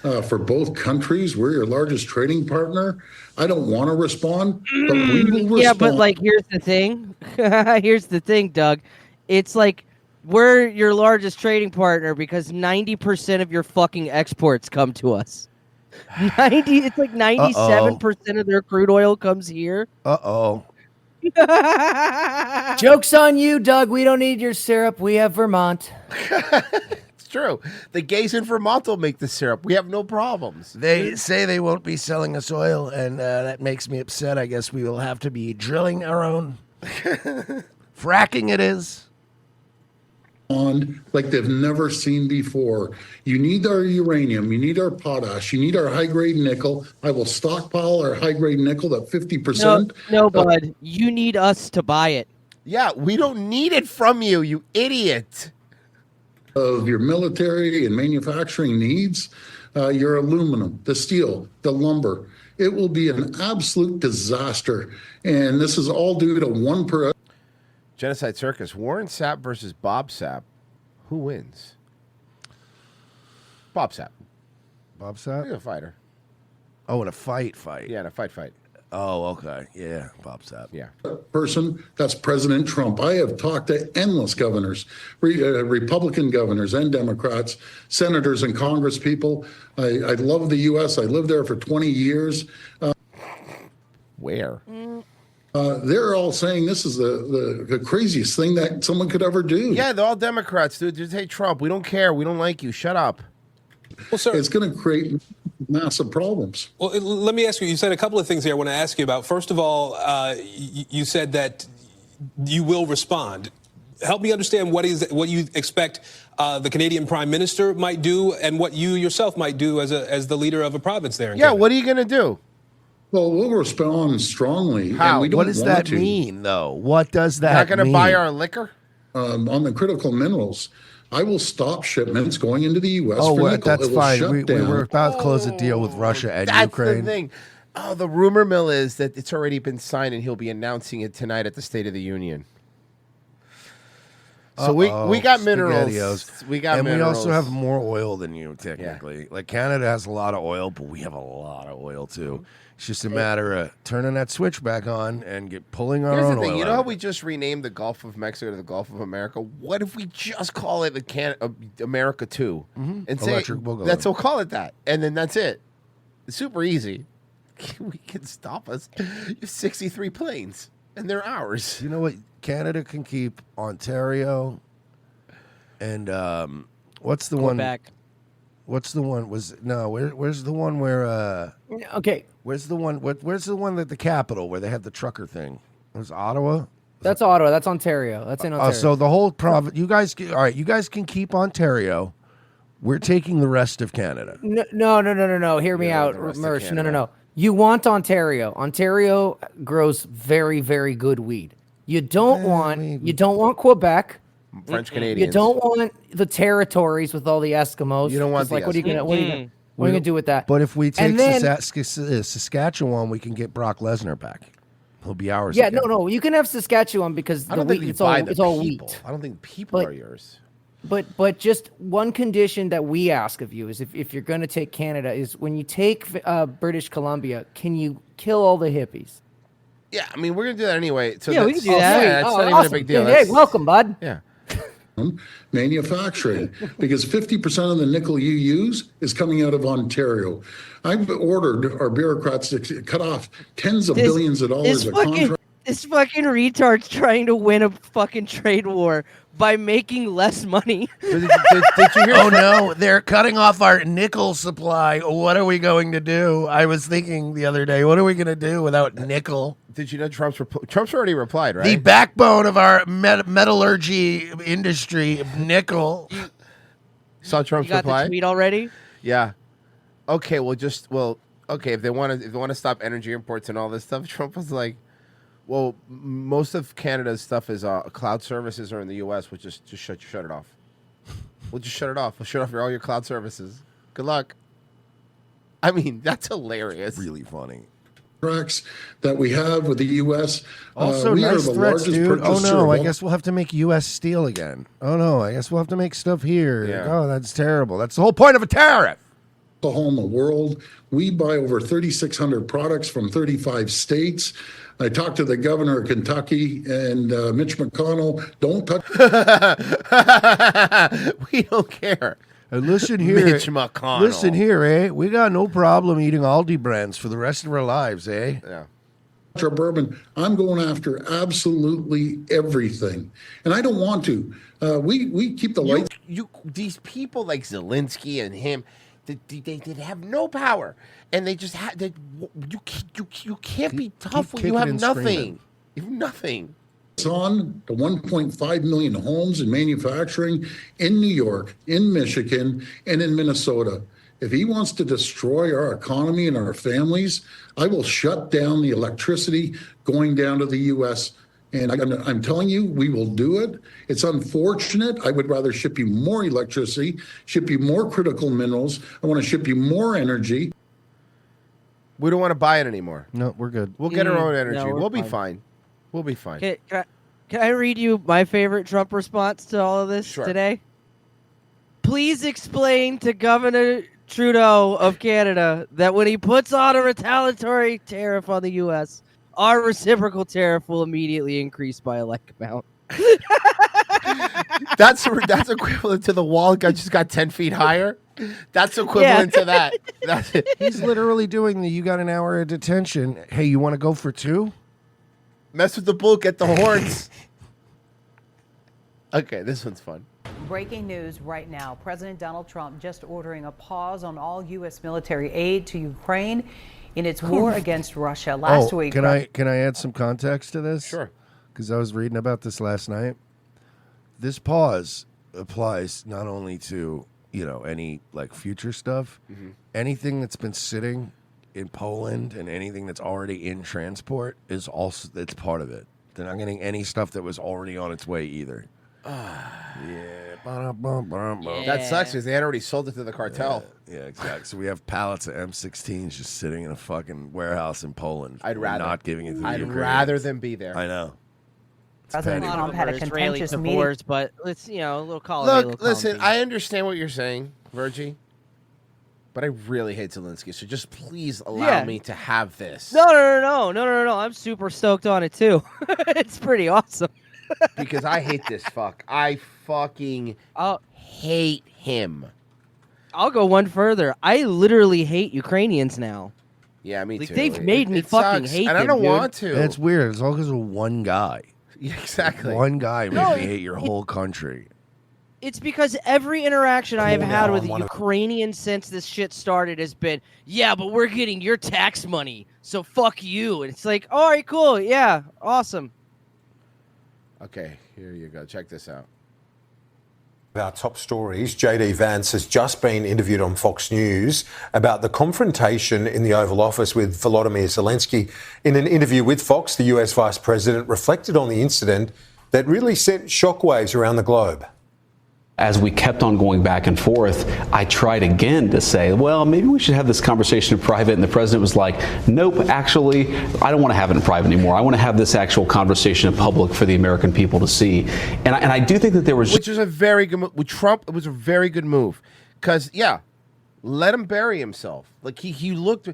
For both countries, we're your largest trading partner. I don't want to respond, but we will respond. Yeah, but like, here's the thing. Here's the thing, Doug. It's like we're your largest trading partner because 90% of your fucking exports come to us. It's like 97% of their crude oil comes here. Joke's on you, Doug. We don't need your syrup. We have Vermont. It's true. The gays in Vermont will make the syrup. We have no problems. They say they won't be selling us oil, and that makes me upset. I guess we will have to be drilling our own. Fracking it is. On like they've never seen before. You need our uranium, you need our potash, you need our high-grade nickel. I will stockpile our high-grade nickel at 50%. No, bud. You need us to buy it. Yeah, we don't need it from you, you idiot. Of your military and manufacturing needs, your aluminum, the steel, the lumber. It will be an absolute disaster. And this is all due to one per. Genocide Circus. Warren Sapp versus Bob Sapp. Who wins? Bob Sapp. Bob Sapp? He's a fighter. Oh, in a fight. Yeah, in a fight. Oh, okay. Yeah, Bob Sapp. Yeah. Person, that's President Trump. I have talked to endless governors, Republican governors and Democrats, senators and Congress people. I love the U.S. I lived there for 20 years. Where? They're all saying this is the craziest thing that someone could ever do. Yeah, they're all Democrats, dude. Just hey, Trump, we don't care. We don't like you. Shut up. Well, sir, it's going to create massive problems. Well, let me ask you. You said a couple of things here I want to ask you about. First of all, you said that you will respond. Help me understand what you expect the Canadian Prime Minister might do and what you yourself might do as the leader of a province there in Canada. What are you going to do? Well, we'll respond strongly. How? And we don't What does want that to. mean, though? What does that Not going to mean? buy our liquor? On the critical minerals, I will stop shipments going into the U.S. Oh, for well, nickel. that's It will fine. shut We down. were about to close a deal with Russia and That's Ukraine. the thing. Oh, the rumor mill is that it's already been signed and he'll be announcing it tonight at the State of the Union. So we got minerals. SpaghettiOs. We got and minerals. we also have more oil than you, technically. Like Canada has a lot of oil, but we have a lot of oil too. It's just a matter of turning that switch back on and pulling our Here's own the thing. oil. You know out how of we it. just renamed the Gulf of Mexico to the Gulf of America? What if we just call it the America 2? And say, Electric Boogaloo. we'll call it that. And then that's it. It's super easy. We can stop us. You have 63 planes, and they're ours. You know what? Canada can keep Ontario and what's the Quebec. one? What's the one? Where's the one where? Okay. Where's the one? Where's the one that the capital where they had the trucker thing? It was Ottawa. That's Ottawa. That's Ontario. That's in Ontario. So the whole province. You guys, all right. You guys can keep Ontario. We're taking the rest of Canada. No. Hear me out, Mersh. No. You want Ontario. Ontario grows very, very good weed. You don't want Quebec. French Canadians. You don't want the territories with all the Eskimos. You don't want like the what are you gonna do with that? But if we take And then- Saskatchewan, we can get Brock Lesnar back. He'll be ours. Yeah, again. no. You can have Saskatchewan because I don't the think wheat, you it's all buy the it's all people. wheat. I don't think the people But- are yours. But just one condition that we ask of you is if you're going to take Canada is when you take British Columbia, can you kill all the hippies? Yeah, I mean, we're gonna do that anyway. So Yeah, we can do that. Yeah, that's not even a awesome. big deal. Hey, That's- welcome, bud. Yeah. Manufacturing, because 50% of the nickel you use is coming out of Ontario. I've ordered our bureaucrats to cut off tens of billions of dollars of contracts. This fucking retard's trying to win a fucking trade war by making less money. Did you hear? Oh no, they're cutting off our nickel supply. What are we going to do? I was thinking the other day, what are we going to do without nickel? Did you know Trump's already replied, right? The backbone of our metallurgy industry, nickel. Saw Trump's You got reply? the tweet already? Yeah. Okay, okay, if they want to stop energy imports and all this stuff, Trump was like, well, most of Canada's stuff is cloud services are in the U.S. We'll just shut it off. We'll just shut it off. We'll shut off all your cloud services. Good luck. I mean, that's hilarious. Really funny. Contracts that we have with the U.S. Also, we nice are the threats, largest dude. Oh purchaser no, of I all- guess we'll have to make U.S. steel again. Oh no, I guess we'll have to make stuff here. Yeah. Oh, that's terrible. That's the whole point of a tariff. alcohol in the world. We buy over 3,600 products from 35 states. I talked to the governor of Kentucky and Mitch McConnell. Don't touch. We don't care. And listen here, Mitch McConnell. Listen here, eh? We got no problem eating Aldi brands for the rest of our lives, eh? Yeah. Our bourbon. I'm going after absolutely everything, and I don't want to. We keep the lights. These people like Zelensky and him, they have no power, and they just have. You can't be tough when you kicking have and nothing. screaming. You have nothing. It's on the 1.5 million homes and manufacturing in New York, in Michigan, and in Minnesota. If he wants to destroy our economy and our families, I will shut down the electricity going down to the U.S. And I'm telling you, we will do it. It's unfortunate. I would rather ship you more electricity, ship you more critical minerals. I want to ship you more energy. We don't want to buy it anymore. No, we're good. We'll get our own energy. no, we're we'll be fine. fine. We'll be fine. Can I read you my favorite Trump response to all of this today? Please explain to Governor Trudeau of Canada that when he puts on a retaliatory tariff on the U.S., our reciprocal tariff will immediately increase by a like amount. That's equivalent to the wall just got 10 feet higher. That's equivalent to that. That's it. He's literally doing the you got an hour of detention. Hey, you want to go for 2? Mess with the bull, get the horns. Okay, this one's fun. Breaking news right now. President Donald Trump just ordering a pause on all U.S. military aid to Ukraine in its war against Russia. Last week. Can I add some context to this? Sure. Because I was reading about this last night. This pause applies not only to, any like future stuff, anything that's been sitting in Poland and anything that's already in transport it's part of it. They're not getting any stuff that was already on its way either. That sucks because they had already sold it to the cartel. Yeah, exactly. So we have pallets of M16s just sitting in a fucking warehouse in Poland. I'd We're rather not giving it to the I'd Ukrainians. rather them be there. I know. President petty. Trump had a Israeli contentious meeting. divorce, but let's a little column. A, Look, little listen, column B. I understand what you're saying, Virgie, but I really hate Zelensky. So just please allow me to have this. No. I'm super stoked on it too. It's pretty awesome. Because I hate this fuck. I fucking hate him. I'll go one further. I literally hate Ukrainians now. Yeah, me Like, too. they've made me It fucking sucks, hate and them, I don't dude. want to. It's weird. It's all because of one guy. Yeah, exactly. One guy No, made me hate your whole country. It's because every interaction I have Cool had now, with I'm one of- Ukrainians since this shit started has been, yeah, but we're getting your tax money, so fuck you. And it's like, all right, cool, yeah, awesome. Okay, here you go. Check this out. Our top stories, JD Vance has just been interviewed on Fox News about the confrontation in the Oval Office with Volodymyr Zelensky. In an interview with Fox, the US Vice President reflected on the incident that really sent shockwaves around the globe. As we kept on going back and forth, I tried again to say, well, maybe we should have this conversation in private. And the president was like, nope, actually, I don't want to have it in private anymore. I want to have this actual conversation in public for the American people to see. And I do think that there was... Which is a very good move. With Trump, it was a very good move. Because, yeah, let him bury himself. Like, he looked...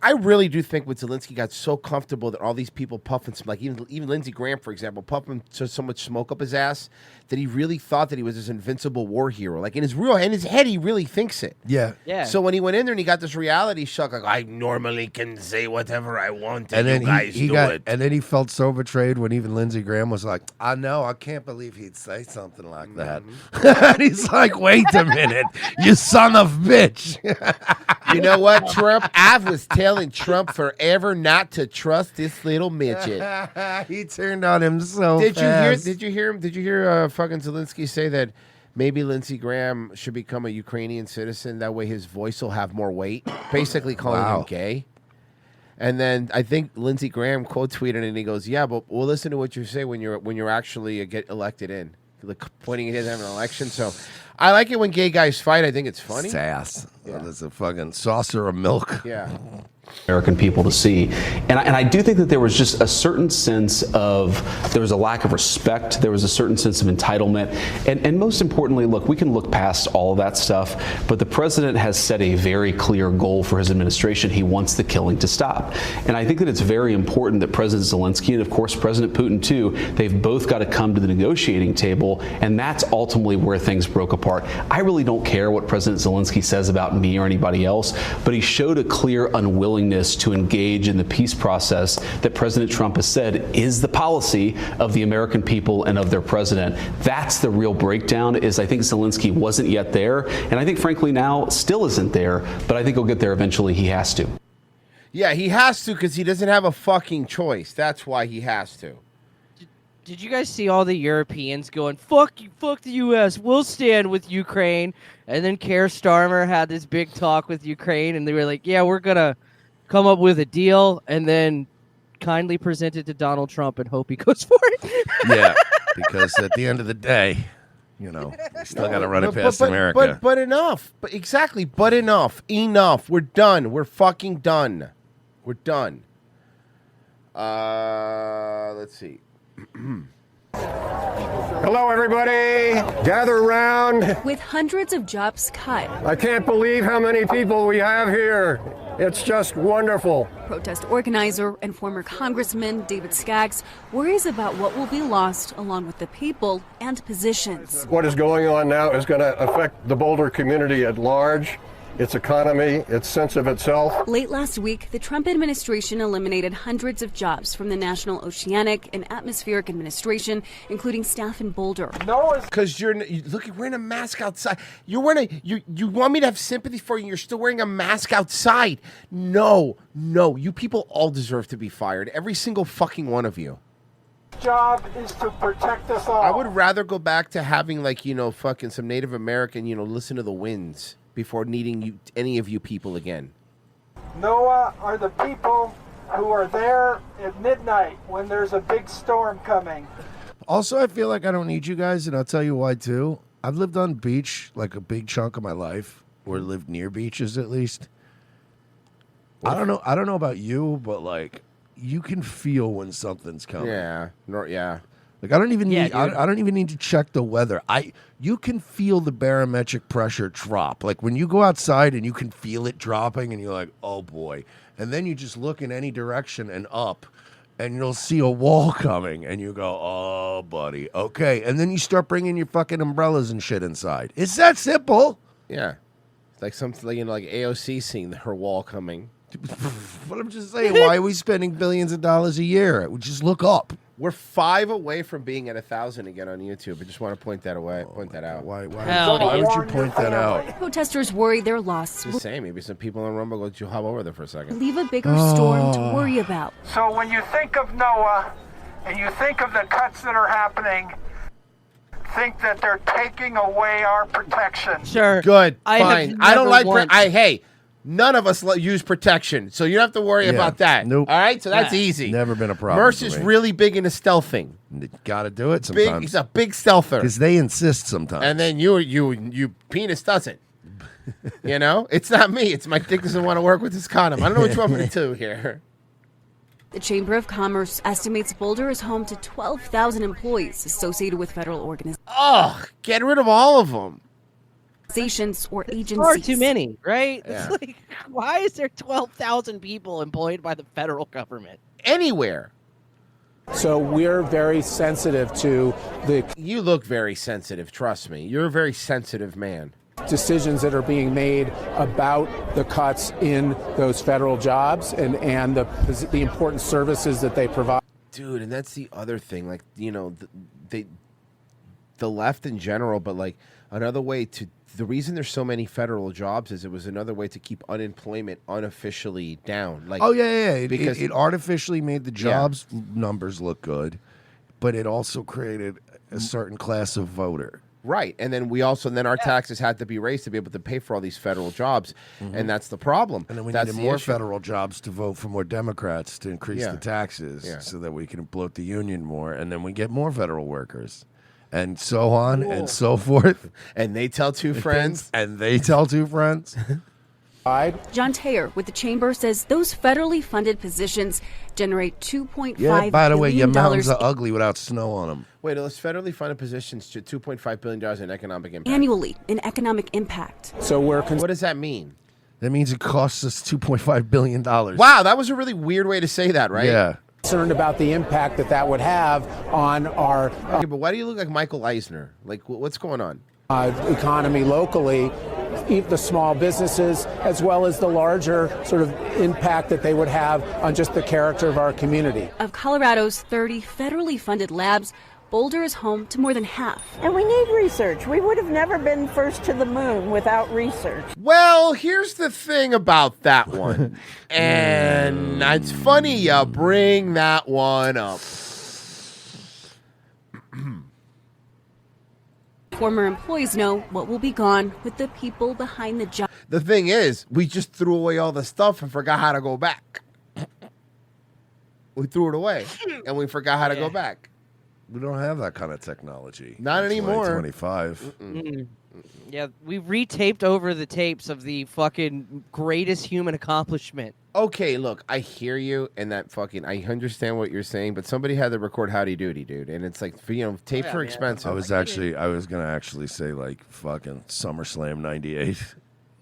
I really do think with Zelensky got so comfortable that all these people puffing some, like even Lindsey Graham, for example, puffing so much smoke up his ass that he really thought that he was this invincible war hero. Like in his head, he really thinks it. Yeah. Yeah. So when he went in there and he got this reality shock, like I normally can say whatever I want, And then you guys he do got, it. and then he felt so betrayed when even Lindsey Graham was like, "I know, I can't believe he'd say something like that." And he's like, "Wait a minute, you son of bitch!" You know what, Trump? I was telling Trump forever not to trust this little midget. He turned on him so Did fast. you hear fucking Zelensky say that maybe Lindsey Graham should become a Ukrainian citizen? That way his voice will have more weight. Basically calling him gay. And then I think Lindsey Graham quote tweeted and he goes, "Yeah, but we'll listen to what you say when you're actually get elected in." Like pointing at him having an election. So I like it when gay guys fight. I think it's funny. Sass. Yeah. There's a fucking saucer of milk. Yeah. American people to see. And I do think that there was just a certain sense of, there was a lack of respect, there was a certain sense of entitlement, and most importantly, look, we can look past all of that stuff, but the president has set a very clear goal for his administration. He wants the killing to stop. And I think that it's very important that President Zelensky and of course President Putin too, they've both got to come to the negotiating table, and that's ultimately where things broke apart. I really don't care what President Zelensky says about me or anybody else, but he showed a clear unwillingness to engage in the peace process that President Trump has said is the policy of the American people and of their president. That's the real breakdown, is I think Zelensky wasn't yet there, and I think frankly now still isn't there, but I think he'll get there eventually. He has to. Yeah, he has to because he doesn't have a fucking choice. That's why he has to. Did you guys see all the Europeans going, fuck you, fuck the U.S., we'll stand with Ukraine? And then Keir Starmer had this big talk with Ukraine, and they were like, yeah, we're going to come up with a deal, and then kindly present it to Donald Trump and hope he goes for it. Yeah, because at the end of the day, you know, we still got to run it past America. But enough. But exactly, but enough. Enough. We're done. We're fucking done. We're done. Let's see. Hello, everybody. Gather around. With hundreds of jobs cut, I can't believe how many people we have here. It's just wonderful. protest organizer and former Congressman David Skaggs worries about what will be lost along with the people and positions. What is going on now is going to affect the Boulder community at large, its economy, its sense of itself. Late last week, the Trump administration eliminated hundreds of jobs from the National Oceanic and Atmospheric Administration, including staff in Boulder. Because you're wearing a mask outside. You're wearing you want me to have sympathy for you, and you're still wearing a mask outside. No, you people all deserve to be fired. Every single fucking one of you. Job is to protect us all. I would rather go back to having fucking some Native American, listen to the winds before needing any of you people again. NOAA are the people who are there at midnight when there's a big storm coming. Also, I feel like I don't need you guys, and I'll tell you why too. I've lived on beach like a big chunk of my life, or lived near beaches at least. I don't know about you, but like you can feel when something's coming. Yeah. Like I don't even need to check the weather. You can feel the barometric pressure drop. Like when you go outside and you can feel it dropping and you're like, "Oh boy." And then you just look in any direction and up and you'll see a wall coming and you go, "Oh, buddy. Okay." And then you start bringing your fucking umbrellas and shit inside. It's that simple. Yeah. It's like something like AOC seeing her wall coming. But I'm just saying, why are we spending billions of dollars a year? We just look up. We're 5 away from being at 1,000 again on YouTube. I just want to point that out. Why would you point that out? Protesters worry their loss Just saying, maybe some people on Rumble go to hop over there for a second. will leave a bigger storm to worry about. So when you think of NOAA, and you think of the cuts that are happening, think that they're taking away our protection. Sure. Good. I have Fine. I don't never like. once- Hey, none of us use protection, so you don't have to worry Yeah. about that. Nope. All right, so that's Yeah. easy. Never been a problem Merce for is me. really big into stealthing. Got to do it Big. sometimes. He's a big stealther. Because they insist sometimes. And then you penis doesn't. You know, it's not me. It's my dick doesn't want to work with this condom. I don't know what you want me to do here. The Chamber of Commerce estimates Boulder is home to 12,000 employees associated with federal Ugh, get rid of all of them. organizations or agencies. Far too many, right? Yeah. It's like, why is there 12,000 people employed by the federal government? Anywhere. So we're very sensitive to the You look very sensitive, trust me. You're a very sensitive man. decisions that are being made about the cuts in those federal jobs and the important services that they provide. Dude, and that's the other thing. Like, you know, the left in general, but like another way to, the reason there's so many federal jobs is it was another way to keep unemployment unofficially down. Like, Oh yeah. because It artificially made the Yeah. jobs numbers look good, but it also created a certain class of voter. Right, and then then our taxes had to be raised to be able to pay for all these federal jobs, and that's the problem. And then we that's needed the more issue. federal jobs to vote for more Democrats to increase Yeah. the taxes Yeah. so that we can bloat the union more, and then we get more federal workers, and so on and so forth. And they tell two friends. And they tell two friends. John Taylor with the Chamber says those federally funded positions generate $2.5 Yeah, by the way, your billion mountains are ugly without snow on them. Wait, those federally funded positions to $2.5 billion in economic impact. annually in economic impact. So what does that mean? That means it costs us $2.5 billion. Wow, that was a really weird way to say that, right? Yeah. Concerned about the impact that would have on our Okay, but why do you look like Michael Eisner? Like, what's going on? economy locally, the small businesses, as well as the larger sort of impact that they would have on just the character of our community. Of Colorado's 30 federally funded labs, Boulder is home to more than half. And we need research. We would have never been first to the moon without research. Well, here's the thing about that one. And it's funny you bring that one up. Former employees know what will be gone with the people behind the job. The thing is, we just threw away all the stuff and forgot how to go back. We threw it away and we forgot how to go back. We don't have that kind of technology. Not in anymore. 2025. Yeah, we retaped over the tapes of the fucking greatest human accomplishment. Okay, look, I hear you, and that fucking, I understand what you're saying, but somebody had to record Howdy Doody, dude, and it's like, tapes are expensive. I was gonna actually say like fucking SummerSlam '98.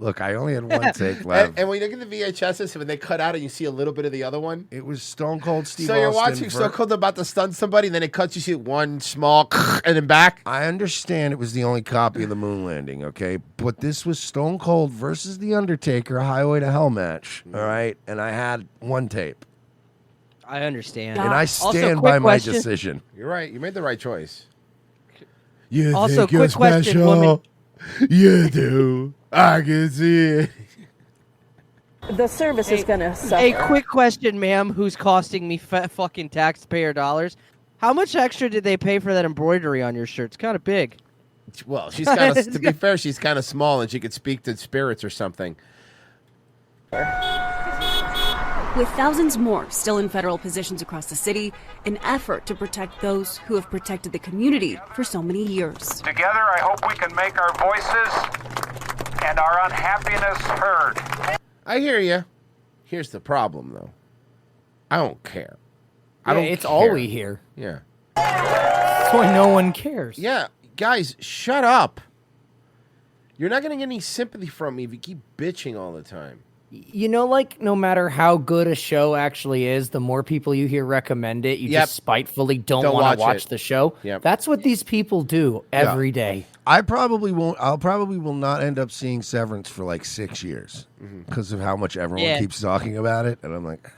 Look, I only had one take left. And when you look at the VHSs, when they cut out and you see a little bit of the other one, it was Stone Cold Steve So you're Austin watching Stone Cold about to stun somebody, and then it cuts. You see one small, and then back. I understand it was the only copy of the moon landing, okay? But this was Stone Cold versus The Undertaker, Highway to Hell match, all right? And I had one tape. I understand. And I stand by my decision. You're right. You made the right choice. You Also, think you're quick question, special? woman. You do. I can see it. The service is going to suffer. Hey, quick question, ma'am, who's costing me fucking taxpayer dollars. How much extra did they pay for that embroidery on your shirt? It's kind of big. Well, she's kind of, to be fair, she's kind of small, and she could speak to spirits or something. With thousands more still in federal positions across the city, an effort to protect those who have protected the community for so many years. Together, I hope we can make our voices and our unhappiness heard. I hear you. Here's the problem, though. I don't care. I Yeah, don't. it's care. all we hear. Yeah. That's why no one cares. Yeah, guys, shut up. You're not gonna get any sympathy from me if you keep bitching all the time. You know, like, no matter how good a show actually is, the more people you hear recommend it, you Yep. just spitefully don't Don't want watch to watch it. the show. Yep. That's what these people do every day. I probably won't. I'll probably will not end up seeing Severance for like 6 years because of how much everyone Yeah. keeps talking about it, and I'm like,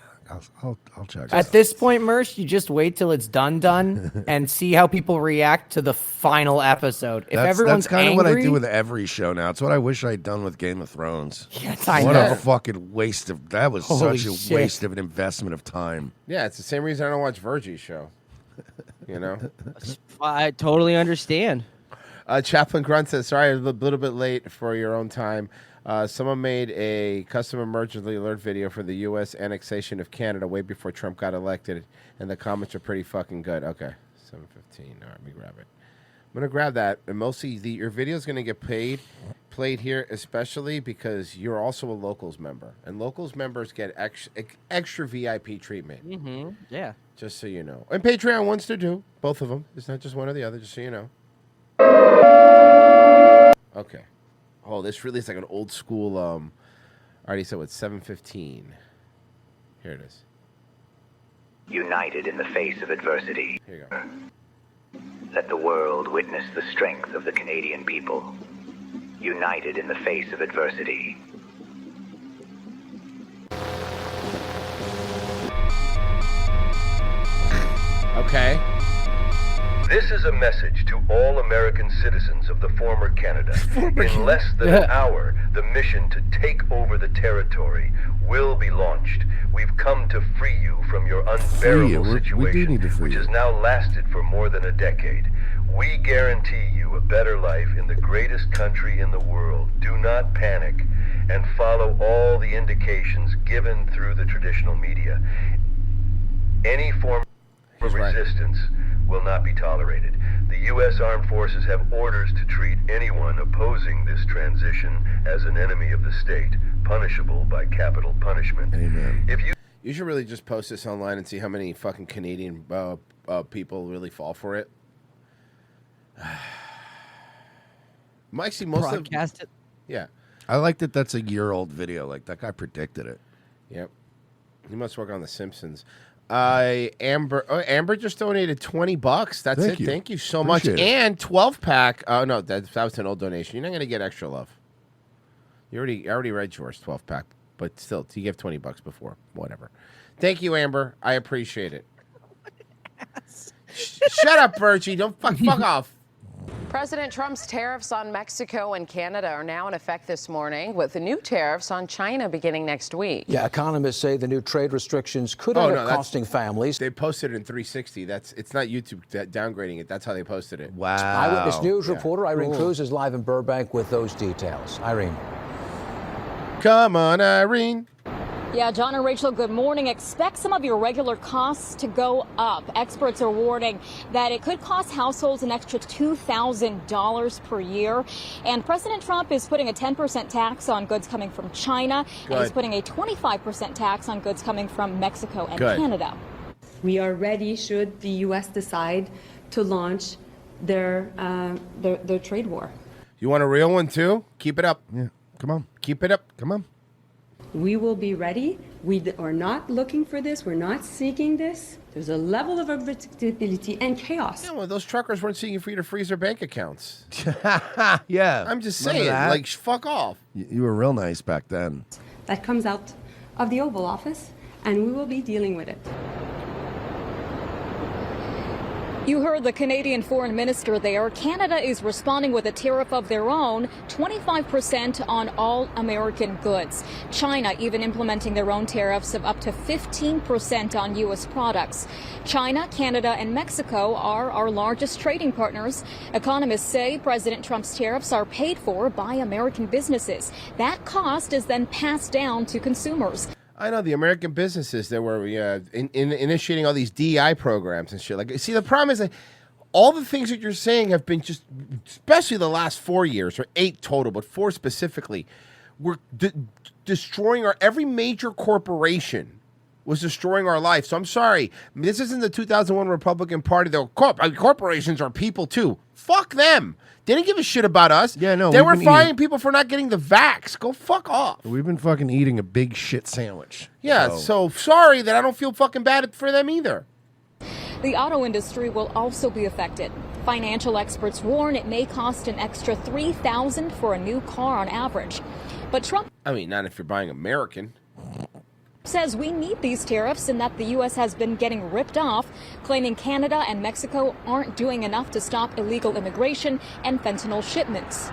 I'll check. At this point, Mersh, you just wait till it's done, and see how people react to the final episode. If everyone's that's kind angry, of what I do with every show now. It's what I wish I'd done with Game of Thrones. Yes, I what know. a fucking waste of that was Holy such a shit. waste of an investment of time. Yeah, it's the same reason I don't watch Virgie's show. You know? I totally understand. Chaplain Grunt says, sorry, a little bit late for your own time. Someone made a custom emergency alert video for the U.S. annexation of Canada way before Trump got elected, and the comments are pretty fucking good. Okay, 7:15. All right, let me grab it. I'm going to grab that. And mostly, your video is going to get played here, especially because you're also a Locals member. And Locals members get extra VIP treatment. Mm-hmm. Yeah. Just so you know. And Patreon wants to do. Both of them. It's not just one or the other, just so you know. Okay. Oh, this really is like an old school. I already said it's 7:15. Here it is. United in the face of adversity. Here you go. Let the world witness the strength of the Canadian people. United in the face of adversity. Okay. This is a message to all American citizens of the former Canada. In less than an hour, the mission to take over the territory will be launched. We've come to free you from your unbearable situation, which has now lasted for more than a decade. We guarantee you a better life in the greatest country in the world. Do not panic and follow all the indications given through the traditional media. Any form of resistance will not be tolerated. The U.S. Armed Forces have orders to treat anyone opposing this transition as an enemy of the state, punishable by capital punishment. Amen. You should really just post this online and see how many fucking Canadian people really fall for it. Mike, see most Broadcast it. Yeah. I like that that's a year-old video. Like, that guy predicted it. Yep. He must work on The Simpsons. Amber just donated $20. That's Thank it. you. Thank you so much. Appreciate it. And 12-pack. Oh, no, that was an old donation. You're not going to get extra love. I already read yours, 12-pack. But still, you gave $20 before. Whatever. Thank you, Amber. I appreciate it. Shut up, Virgie. Don't fuck off. President Trump's tariffs on Mexico and Canada are now in effect this morning, with the new tariffs on China beginning next week. Yeah, economists say the new trade restrictions could end up costing families. They posted it in 360. It's not YouTube downgrading it. That's how they posted it. Wow. Eyewitness News reporter Irene Cruz is live in Burbank with those details. Irene. Come on, Irene. Yeah, John and Rachel, good morning. Expect some of your regular costs to go up. Experts are warning that it could cost households an extra $2,000 per year. And President Trump is putting a 10% tax on goods coming from China. And he's putting a 25% tax on goods coming from Mexico and Canada. We are ready should the U.S. decide to launch their trade war. You want a real one, too? Keep it up. Yeah, come on. Keep it up. Come on. We will be ready. We are not looking for this. We're not seeking this. There's a level of unpredictability and chaos. Yeah, well, those truckers weren't seeking for you to freeze their bank accounts. Yeah. I'm just Remember saying, that? like, fuck off. You were real nice back then. That comes out of the Oval Office, and we will be dealing with it. You heard the Canadian foreign minister there. Canada is responding with a tariff of their own, 25% on all American goods. China even implementing their own tariffs of up to 15% on U.S. products. China, Canada, and Mexico are our largest trading partners. Economists say President Trump's tariffs are paid for by American businesses. That cost is then passed down to consumers. I know the American businesses that were initiating all these DEI programs and shit. Like, see, the problem is that all the things that you're saying have been just, especially the last 4 years, or 8 total, but 4 specifically, were destroying every major corporation was destroying our life. So I'm sorry. This isn't the 2001 Republican Party. Corporations are people too. Fuck them. They didn't give a shit about us. Yeah, no. They were firing people for not getting the vax. Go fuck off. We've been fucking eating a big shit sandwich. Yeah, so sorry that I don't feel fucking bad for them either. The auto industry will also be affected. Financial experts warn it may cost an extra $3,000 for a new car on average. But Trump, I mean, not if you're buying American. says we need these tariffs and that the U.S. has been getting ripped off, claiming Canada and Mexico aren't doing enough to stop illegal immigration and fentanyl shipments.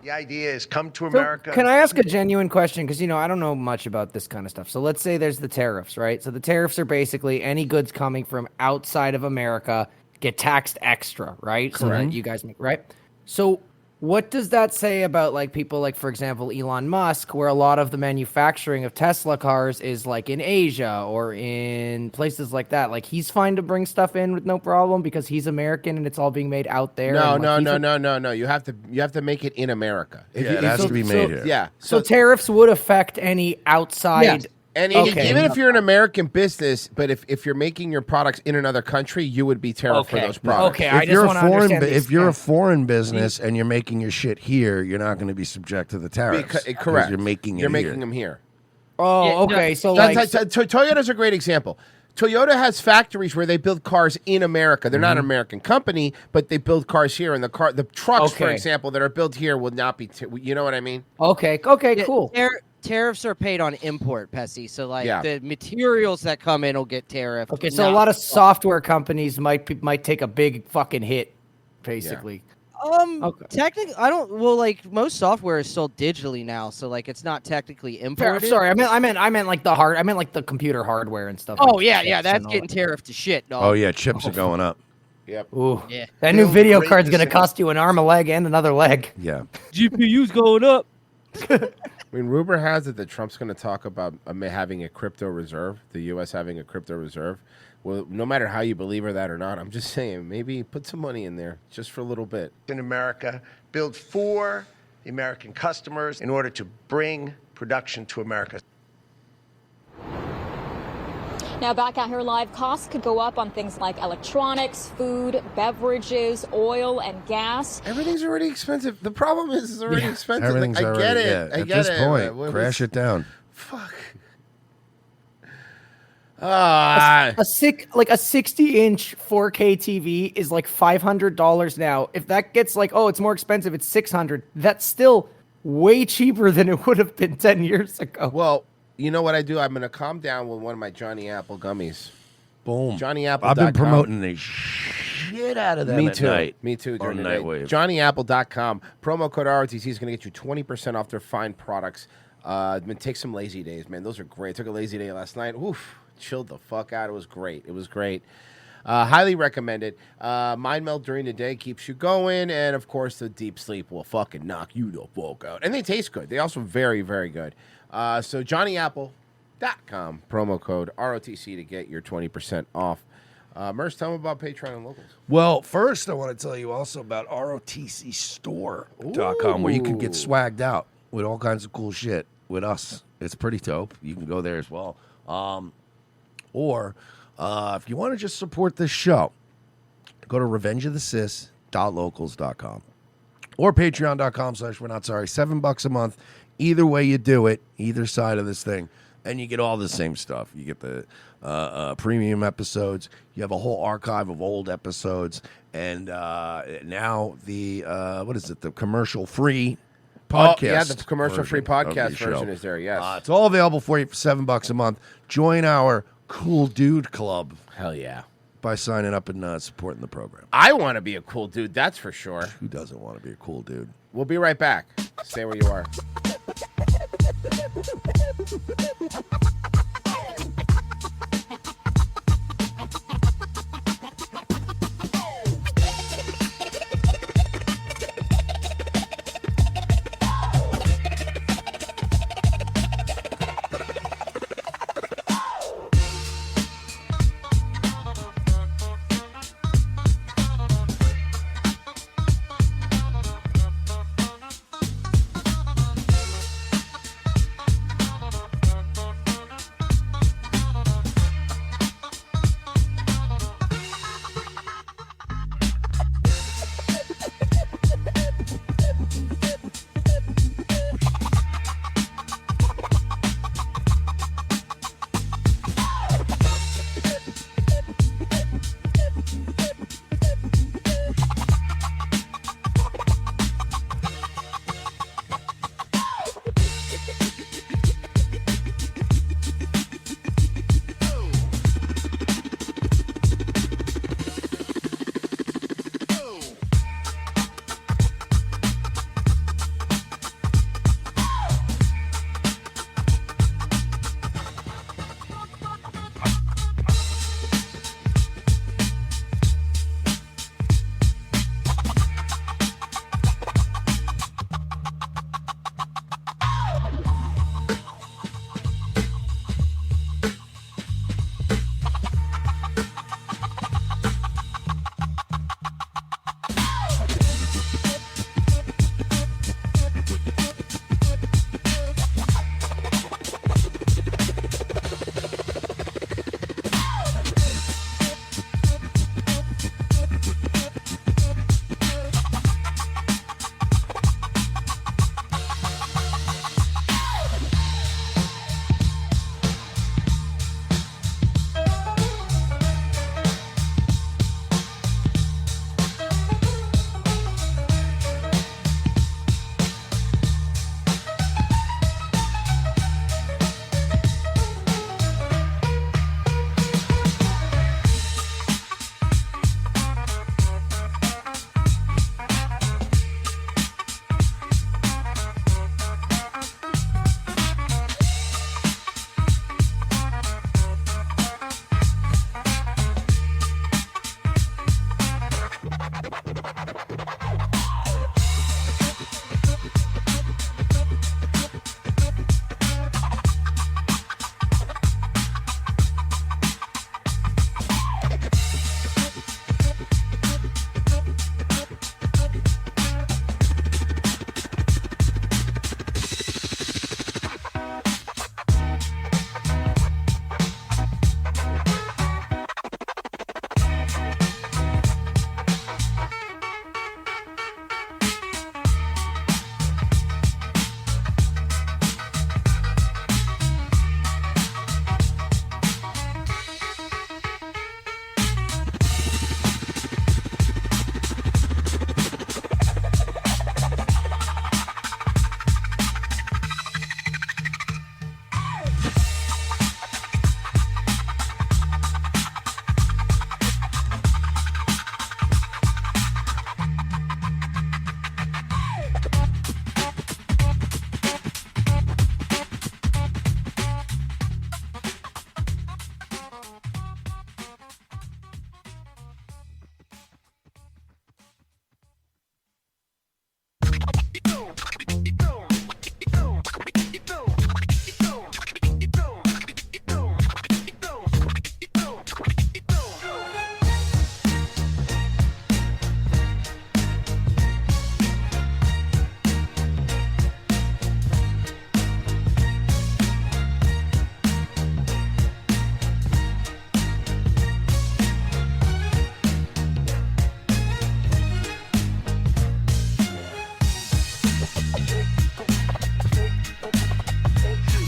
The idea is come to So, America. can I ask a genuine question? Because, I don't know much about this kind of stuff. So let's say there's the tariffs, right? So the tariffs are basically any goods coming from outside of America get taxed extra, right? So that you guys make, right? So what does that say about like people like, for example, Elon Musk, where a lot of the manufacturing of Tesla cars is like in Asia or in places like that? Like he's fine to bring stuff in with no problem because he's American and it's all being made out there. No, and, no, like, no. You have to make it in America. Yeah, it has to be made here. Yeah. So tariffs would affect any outside. Yes. And even if you're an American business, but if you're making your products in another country, you would be tariffed for those products. Okay, I just want to understand. If you're a foreign business and you're making your shit here, you're not going to be subject to the tariffs. Correct. You're making it You're here. making them here. Oh, okay. So Toyota's a great example. Toyota has factories where they build cars in America. They're not an American company, but they build cars here. And the trucks, for Okay. example, that are built here will not be. You know what I mean? Okay, cool. Tariffs are paid on import, Pessy. So, like, Yeah. the materials that come in will get tariffed. Okay, so a lot of software companies might take a big fucking hit, basically. Technically, I don't. Well, like most software is sold digitally now, so like it's not technically Fair, imported. sorry, I meant like the hard. I meant like the computer hardware and stuff. Oh like yeah, chips yeah, that's and all getting that. tariffed to shit, dog. Oh yeah, chips are going up. Yep. Ooh, Yeah. that new Build video great card's gonna facilities. cost you an arm, a leg, and another leg. Yeah. GPU's going up. I mean, rumor has it that Trump's going to talk about having a crypto reserve, the U.S. having a crypto reserve. Well, no matter how you believe that or not, I'm just saying, maybe put some money in there just for a little bit. In America, build for the American customers in order to bring production to America. Now, back out here live, costs could go up on things like electronics, food, beverages, oil, and gas. Everything's already expensive. The problem is it's already expensive. Everything's I already, get it. yeah. I At get this it. point, What crash was- it down. Fuck. A 60-inch 4K TV is like $500 now. If that gets like, oh, it's more expensive, it's $600. That's still way cheaper than it would have been 10 years ago. Well, you know what I do? I'm going to calm down with one of my Johnny Apple gummies. Boom. JohnnyApple.com. I've been promoting the shit out of them Me at too. night. Me too. During On the day. Nightwave. JohnnyApple.com. Promo code ROTC is going to get you 20% off their fine products. Take some lazy days, man. Those are great. Took a lazy day last night. Oof. Chilled the fuck out. It was great. It was great. Highly recommended. Mind meld during the day keeps you going. And, of course, the deep sleep will fucking knock you the fuck out. And they taste good. They also very, very good. So JohnnyApple.com. Promo code ROTC to get your 20% off. Merce, tell them about Patreon and Locals. Well, first, I want to tell you also about ROTCstore.com, where you can get swagged out with all kinds of cool shit with us. It's pretty dope. You can go there as well. Or if you want to just support this show, go to revengeofthesis.locals.com or patreon.com/we're not sorry. $7 a month. Either way you do it, either side of this thing, and you get all the same stuff. You get the premium episodes. You have a whole archive of old episodes, and now the the commercial-free podcast. Oh, yeah, the commercial-free version of podcast the version show. is there, yes. It's all available for you for $7 a month. Join our Cool Dude Club. Hell yeah. By signing up and supporting the program. I want to be a cool dude, that's for sure. Who doesn't want to be a cool dude? We'll be right back. Stay where you are.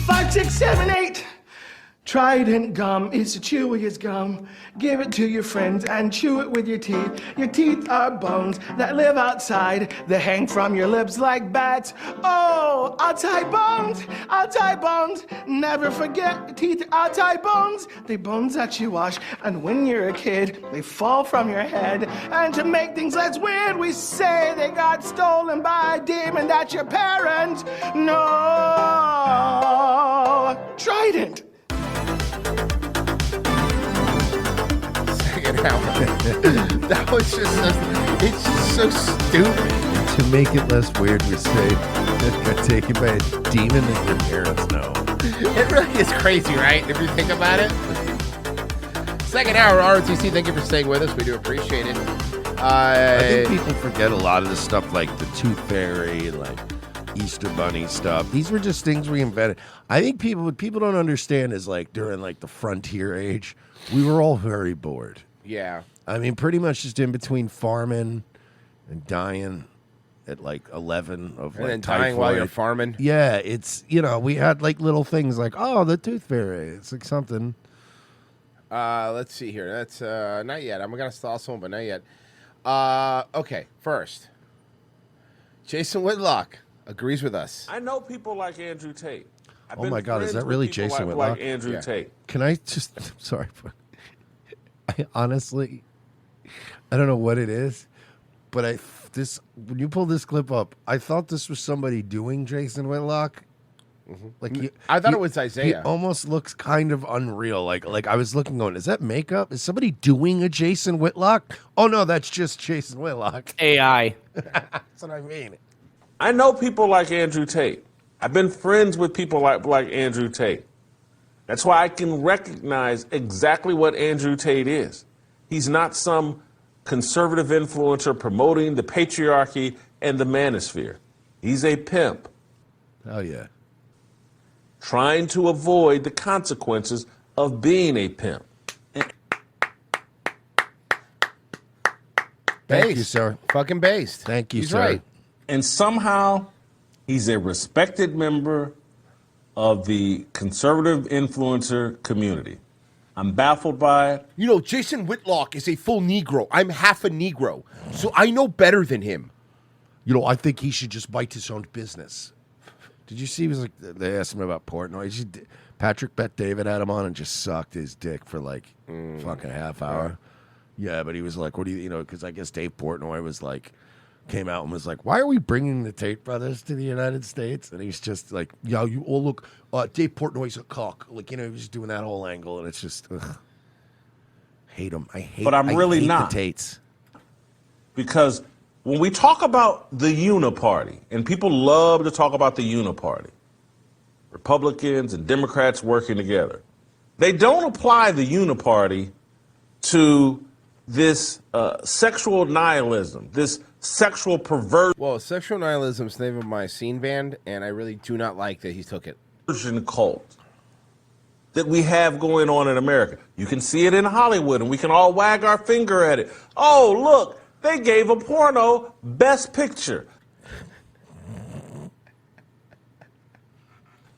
Five, six, seven, eight. Trident gum is the chewiest gum. Give it to your friends and chew it with your teeth. Your teeth are bones that live outside. They hang from your lips like bats. Oh, I'll tie bones. I'll tie bones. Never forget, teeth are tie bones. They bones that you wash. And when you're a kid, they fall from your head. And to make things less weird, we say they got stolen by a demon. That's your parent. No. Trident. That was just it's just so stupid. To make it less weird, we say that got taken by a demon that your parents know. It really is crazy, right? If you think about it. Second hour, ROTC, thank you for staying with us. We do appreciate it. I think people forget a lot of the stuff like the Tooth Fairy, like Easter Bunny stuff. These were just things we invented. I think what people don't understand is like during like the frontier age, we were all very bored. Yeah. I mean, pretty much just in between farming and dying at like 11 of And like then dying while you're typhoid. farming. Yeah, it's, we had like little things like, oh, the Tooth Fairy. It's like something. Let's see here. That's not yet. I'm going to stall someone, but not yet. Okay, first. Jason Whitlock agrees with us. I know people like Andrew Tate. I've Oh been my God, is friends that with really people Jason like Whitlock? Andrew Tate. Can I just, sorry. I honestly, I don't know what it is, but when you pull this clip up, I thought this was somebody doing Jason Whitlock. Like I thought it was Isaiah. He almost looks kind of unreal. Like I was looking, going, is that makeup? Is somebody doing a Jason Whitlock? Oh no, that's just Jason Whitlock. AI. That's what I mean. I know people like Andrew Tate. I've been friends with people like Andrew Tate. That's why I can recognize exactly what Andrew Tate is. He's not some conservative influencer promoting the patriarchy and the manosphere. He's a pimp. Oh, yeah. Trying to avoid the consequences of being a pimp. Thank you, sir. Fucking based. Thank you, He's sir. right. And somehow he's a respected member of the conservative influencer community. I'm baffled by it. You know, Jason Whitlock is a full Negro. I'm half a Negro, so I know better than him. I think he should just bite his own business. Did you see? He was like, they asked him about Portnoy. Patrick Bet David had him on and just sucked his dick for like fucking a half hour. Yeah, but he was like, what do you, because I guess Dave Portnoy was like, came out and was like, why are we bringing the Tate brothers to the United States? And he's just like, yo, you all look, Dave Portnoy's a cock. Like, he was just doing that whole angle, and it's just, hate him. I hate But I'm really hate not. the Tates. Because when we talk about the Uniparty, and people love to talk about the Uniparty, Republicans and Democrats working together, they don't apply the Uniparty to this sexual nihilism, this sexual perversion. Well, sexual nihilism is the name of my scene band, and I really do not like that he took it. Cult that we have going on in America. You can see it in Hollywood, and we can all wag our finger at it. Oh, look, they gave a porno Best Picture.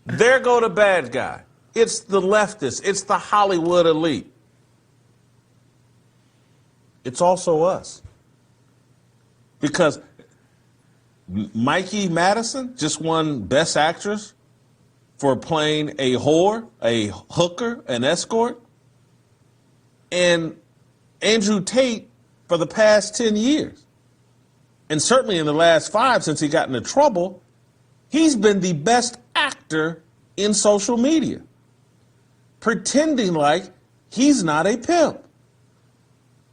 There go the bad guy. It's the leftists. It's the Hollywood elite. It's also us. Because Mikey Madison just won Best Actress for playing a whore, a hooker, an escort. And Andrew Tate for the past 10 years. And certainly in the last 5 since he got into trouble, he's been the best actor in social media, pretending like he's not a pimp.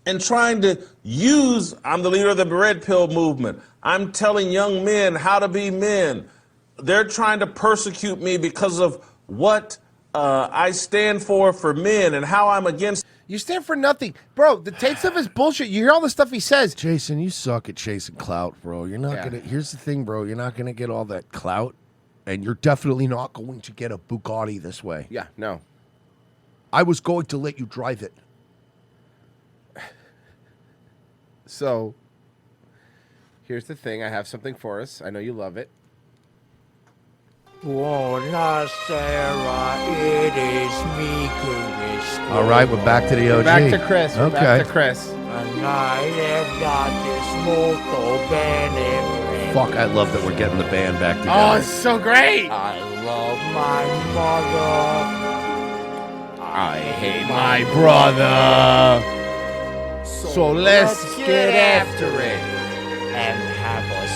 and trying to use, I'm the leader of the red pill movement. I'm telling young men how to be men. They're trying to persecute me because of what I stand for men and how I'm against. You stand for nothing. Bro, the Tate stuff is bullshit. You hear all the stuff he says. Jason, you suck at chasing clout, bro. You're not Yeah. gonna. Here's the thing, bro. You're not gonna get all that clout, and you're definitely not going to get a Bugatti this way. Yeah, no. I was going to let you drive it. So, here's the thing. I have something for us. I know you love it. Buona sera, it is me, Chris. All right, we're back to the OG. We're back to Chris. We're Okay. back to Chris. And I have got this molto bene. Fuck, I love that we're getting the band back together. Oh, it's so great. I love my mother. I hate my brother. So let's get after it. And have a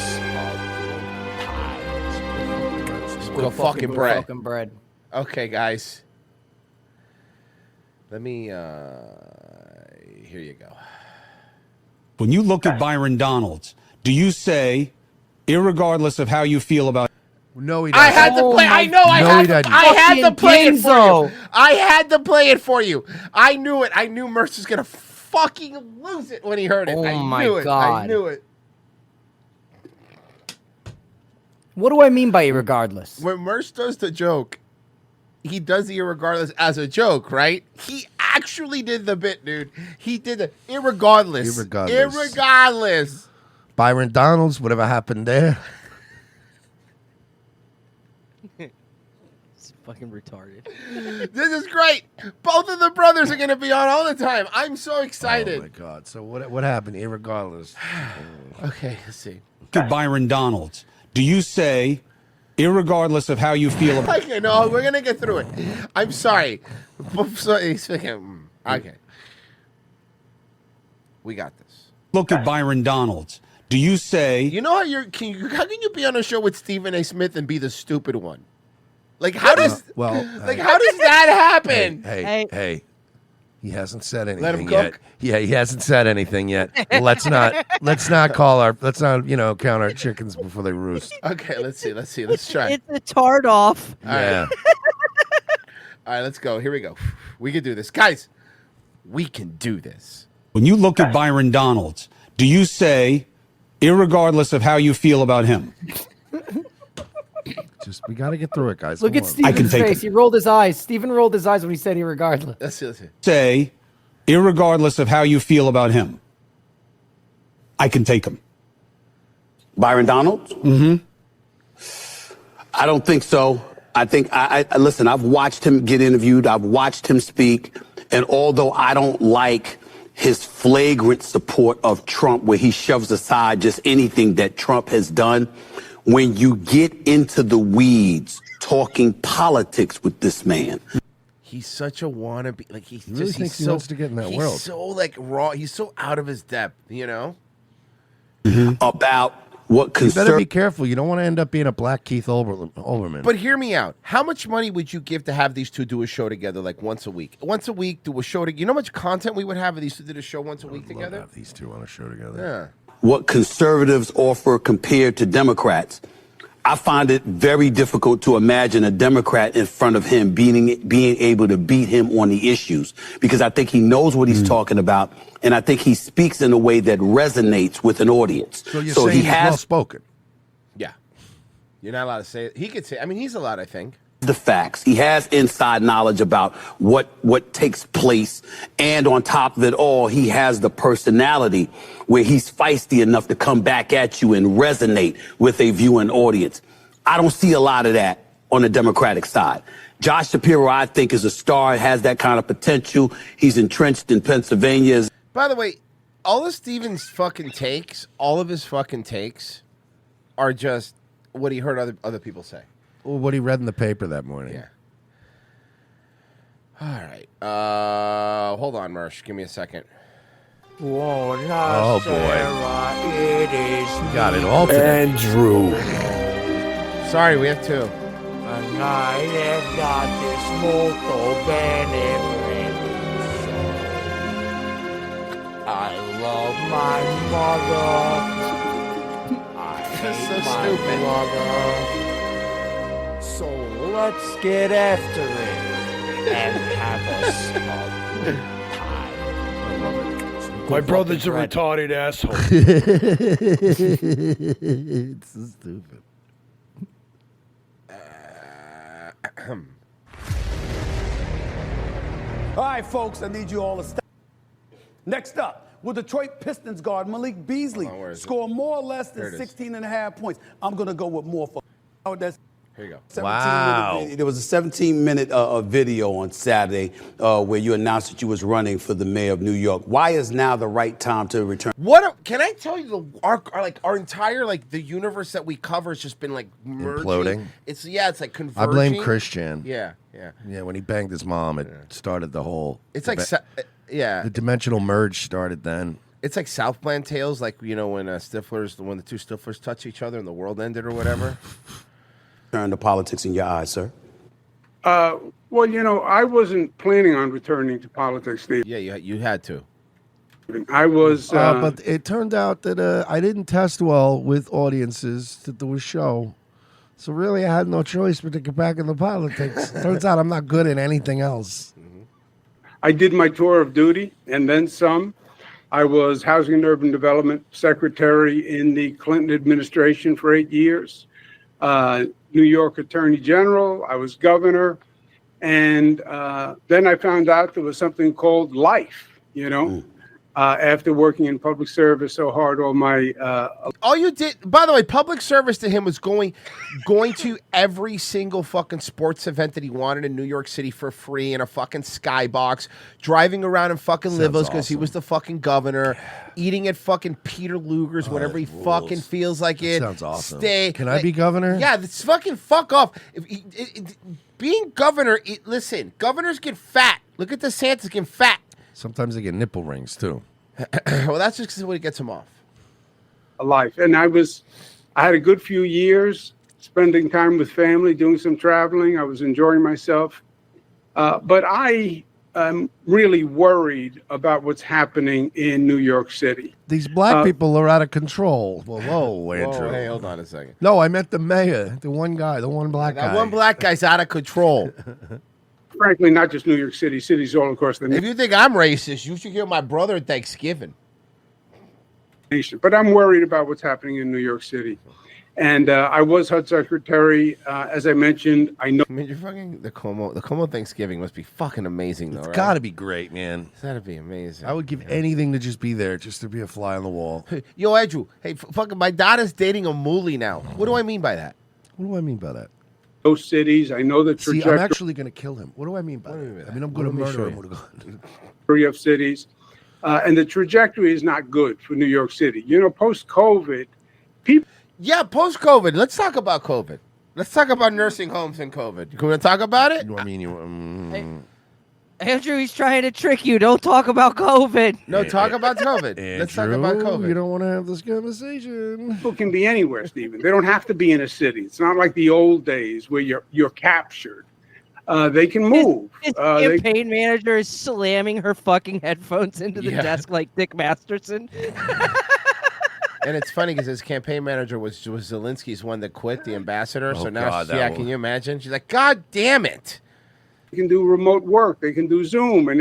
small Go fucking bread. fucking bread. Okay, guys. Let me, here you go. When you look at Byron Donalds, do you say, irregardless of how you feel about... No, he I had to play. I know. I had to play it for you. I had to play it for you. I knew it. I knew Merce was gonna fucking lose it when he heard it. Oh I my knew it. I God. knew it. What do I mean by irregardless? When Merce does the joke, he does the irregardless as a joke, right? He actually did the bit, dude. He did the irregardless. Irregardless. Byron Donalds, whatever happened there? It's fucking retarded. This is great. Both of the brothers are going to be on all the time. I'm so excited. Oh my God! So what happened? Irregardless. Okay, let's see. To Byron Donalds, do you say, irregardless of how you feel about... Okay, no, we're going to get through it. I'm sorry. Okay. We got this. Look at Byron Donalds, do you say... You know how how can you be on a show with Stephen A. Smith and be the stupid one? Like, how does how does that happen? Hey. He hasn't said anything Let him yet. cook? Yeah, he hasn't said anything yet. Well, let's not count our chickens before they roost. Okay, let's see. Let's try. It's a tart off. Yeah. All right, let's go. Here we go. We can do this. Guys, we can do this. When you look at Byron Donalds, do you say, irregardless of how you feel about him? We got to get through it, guys. Look Come at on. Steven's face. He rolled his eyes. Steven rolled his eyes when he said irregardless. Let's see. Say, irregardless of how you feel about him. I can take him. Byron Donalds? Mm-hmm. I don't think so. I think, listen, I've watched him get interviewed. I've watched him speak. And although I don't like his flagrant support of Trump, where he shoves aside just anything that Trump has done, when you get into the weeds talking politics with this man. He's such a wannabe. Like he really just, thinks he's he wants to get in that world. He's so like raw. He's so out of his depth, you know? About what You better be conservative... careful. You don't want to end up being a black Keith Olbermann. But hear me out. How much money would you give to have these two do a show together like once a week? Once a week, do a show together. You know how much content we would have if these two did a show once a week together? Have these two on a show together. Yeah. what conservatives offer compared to Democrats. I find it very difficult to imagine a Democrat in front of him being able to beat him on the issues, because I think he knows what he's talking about, and I think he speaks in a way that resonates with an audience. So you're saying he's well spoken. Yeah. You're not allowed to say it. He could say, I mean, he's allowed, I think. The facts. He has inside knowledge about what takes place, and on top of it all, he has the personality where he's feisty enough to come back at you and resonate with a viewing audience. I don't see a lot of that on the Democratic side. Josh Shapiro, I think, is a star, has that kind of potential. He's entrenched in Pennsylvania. By the way, all of Steven's fucking takes, all of his fucking takes are just what he heard other people say. Well, what he read in the paper that morning. Yeah. All right. Hold on, Mersh. Give me a second. Oh, boy. Got it all today. Andrew. Sorry, we have two. And I have got this molto bene. love my mother. I hate so my stupid. brother. So let's get after it and have a smug time. My brother's a retarded asshole. It's so stupid. All right, folks, I need you all to stop. Next up, will Detroit Pistons guard Malik Beasley score more or less There than it is. 16 and a half points? I'm going to go with more for. That's Here you go. 17-minute video. There was a 17-minute video on Saturday where you announced that you was running for the mayor of New York. Why is now the right time to return? Can I tell you our entire the universe that we cover has just been like merging. Imploding? It's like converging. I blame Christian. Yeah. Yeah, when he banged his mom, it started the whole. It's like the dimensional merge started then. It's like Southland Tales, like when when the two Stiflers touch each other and the world ended or whatever. Turn to politics in your eyes, sir. Well, I wasn't planning on returning to politics, Steve. Yeah, you had to. I was. But it turned out that I didn't test well with audiences that there was show. So really, I had no choice but to get back into politics. Turns out I'm not good at anything else. I did my tour of duty and then some. I was Housing and Urban Development Secretary in the Clinton administration for 8 years. New York Attorney General. I was governor. And then I found out there was something called life, after working in public service so hard all my... All you did, by the way, public service to him was going to every single fucking sports event that he wanted in New York City for free in a fucking skybox, driving around in fucking limos because he was the fucking governor, eating at fucking Peter Luger's whenever he fucking feels like it. Sounds awesome. Can I be governor? Yeah, it's fucking fuck off. Being governor, listen, governors get fat. Look at DeSantis getting fat. Sometimes they get nipple rings too. Well, that's just what gets him off. a life. And I had a good few years spending time with family, doing some traveling. I was enjoying myself. But I am really worried about what's happening in New York City. These black people are out of control. Well, whoa, Andrew. Whoa, hey, hold on a second. No, I meant the mayor, the one guy, the one black guy. That one black guy's out of control. Frankly, not just New York City, cities all across the If you think I'm racist, you should hear my brother at Thanksgiving. nation. But I'm worried about what's happening in New York City. And I was HUD secretary. As I mentioned, I know. I mean, you're fucking the Como Thanksgiving must be fucking amazing, though. It's right? got to be great, man. It's got to be amazing. I would give anything to just be there, just to be a fly on the wall. Yo, Andrew, hey, fucking my daughter's dating a moolie now. What do I mean by that? What do I mean by that? Those cities, I know the See, trajectory. I'm actually going to kill him. What do I mean by that? I mean, I'm going to murder him. Of cities, and the trajectory is not good for New York City. You know, post-COVID, people. Yeah, post-COVID. Let's talk about COVID. Let's talk about nursing homes and COVID. You want to talk about it? I mean, Andrew, he's trying to trick you. Don't talk about COVID. No, talk about COVID. Let's talk about COVID. You don't want to have this conversation. People can be anywhere, Stephen. They don't have to be in a city. It's not like the old days where you're captured. They can move. His campaign manager is slamming her fucking headphones into the desk like Dick Masterson. And it's funny because his campaign manager was Zelensky's one that quit, the ambassador. Oh, So now, God, that one. can you imagine? She's like, God damn it. They can do remote work. They can do Zoom. And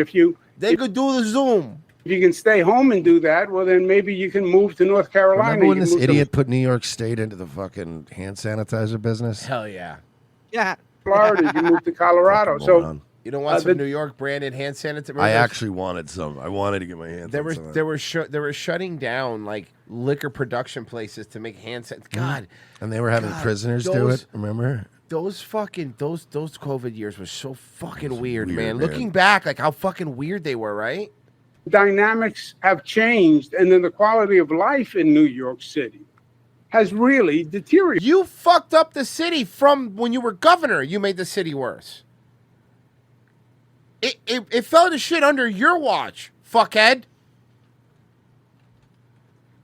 They could do the Zoom. If you can stay home and do that, well, then maybe you can move to North Carolina. Remember when You can this move to idiot put New York State into the fucking hand sanitizer business? Hell yeah. Yeah. Florida. You can move to Colorado. Fucking So moron. You don't want some New York branded hand sanitizer? I actually wanted some. I wanted to get my hands They on were some. they were shutting down like liquor production places to make hand sanitizer. God, And they were having God, prisoners do those- it, remember? those COVID years were so fucking weird, weird, man. man. Looking back, like how fucking weird they were, right? dynamics have changed, and then the quality of life in New York City has really deteriorated. You fucked up the city from when you were governor. You made the city worse. It fell to shit under your watch, fuckhead.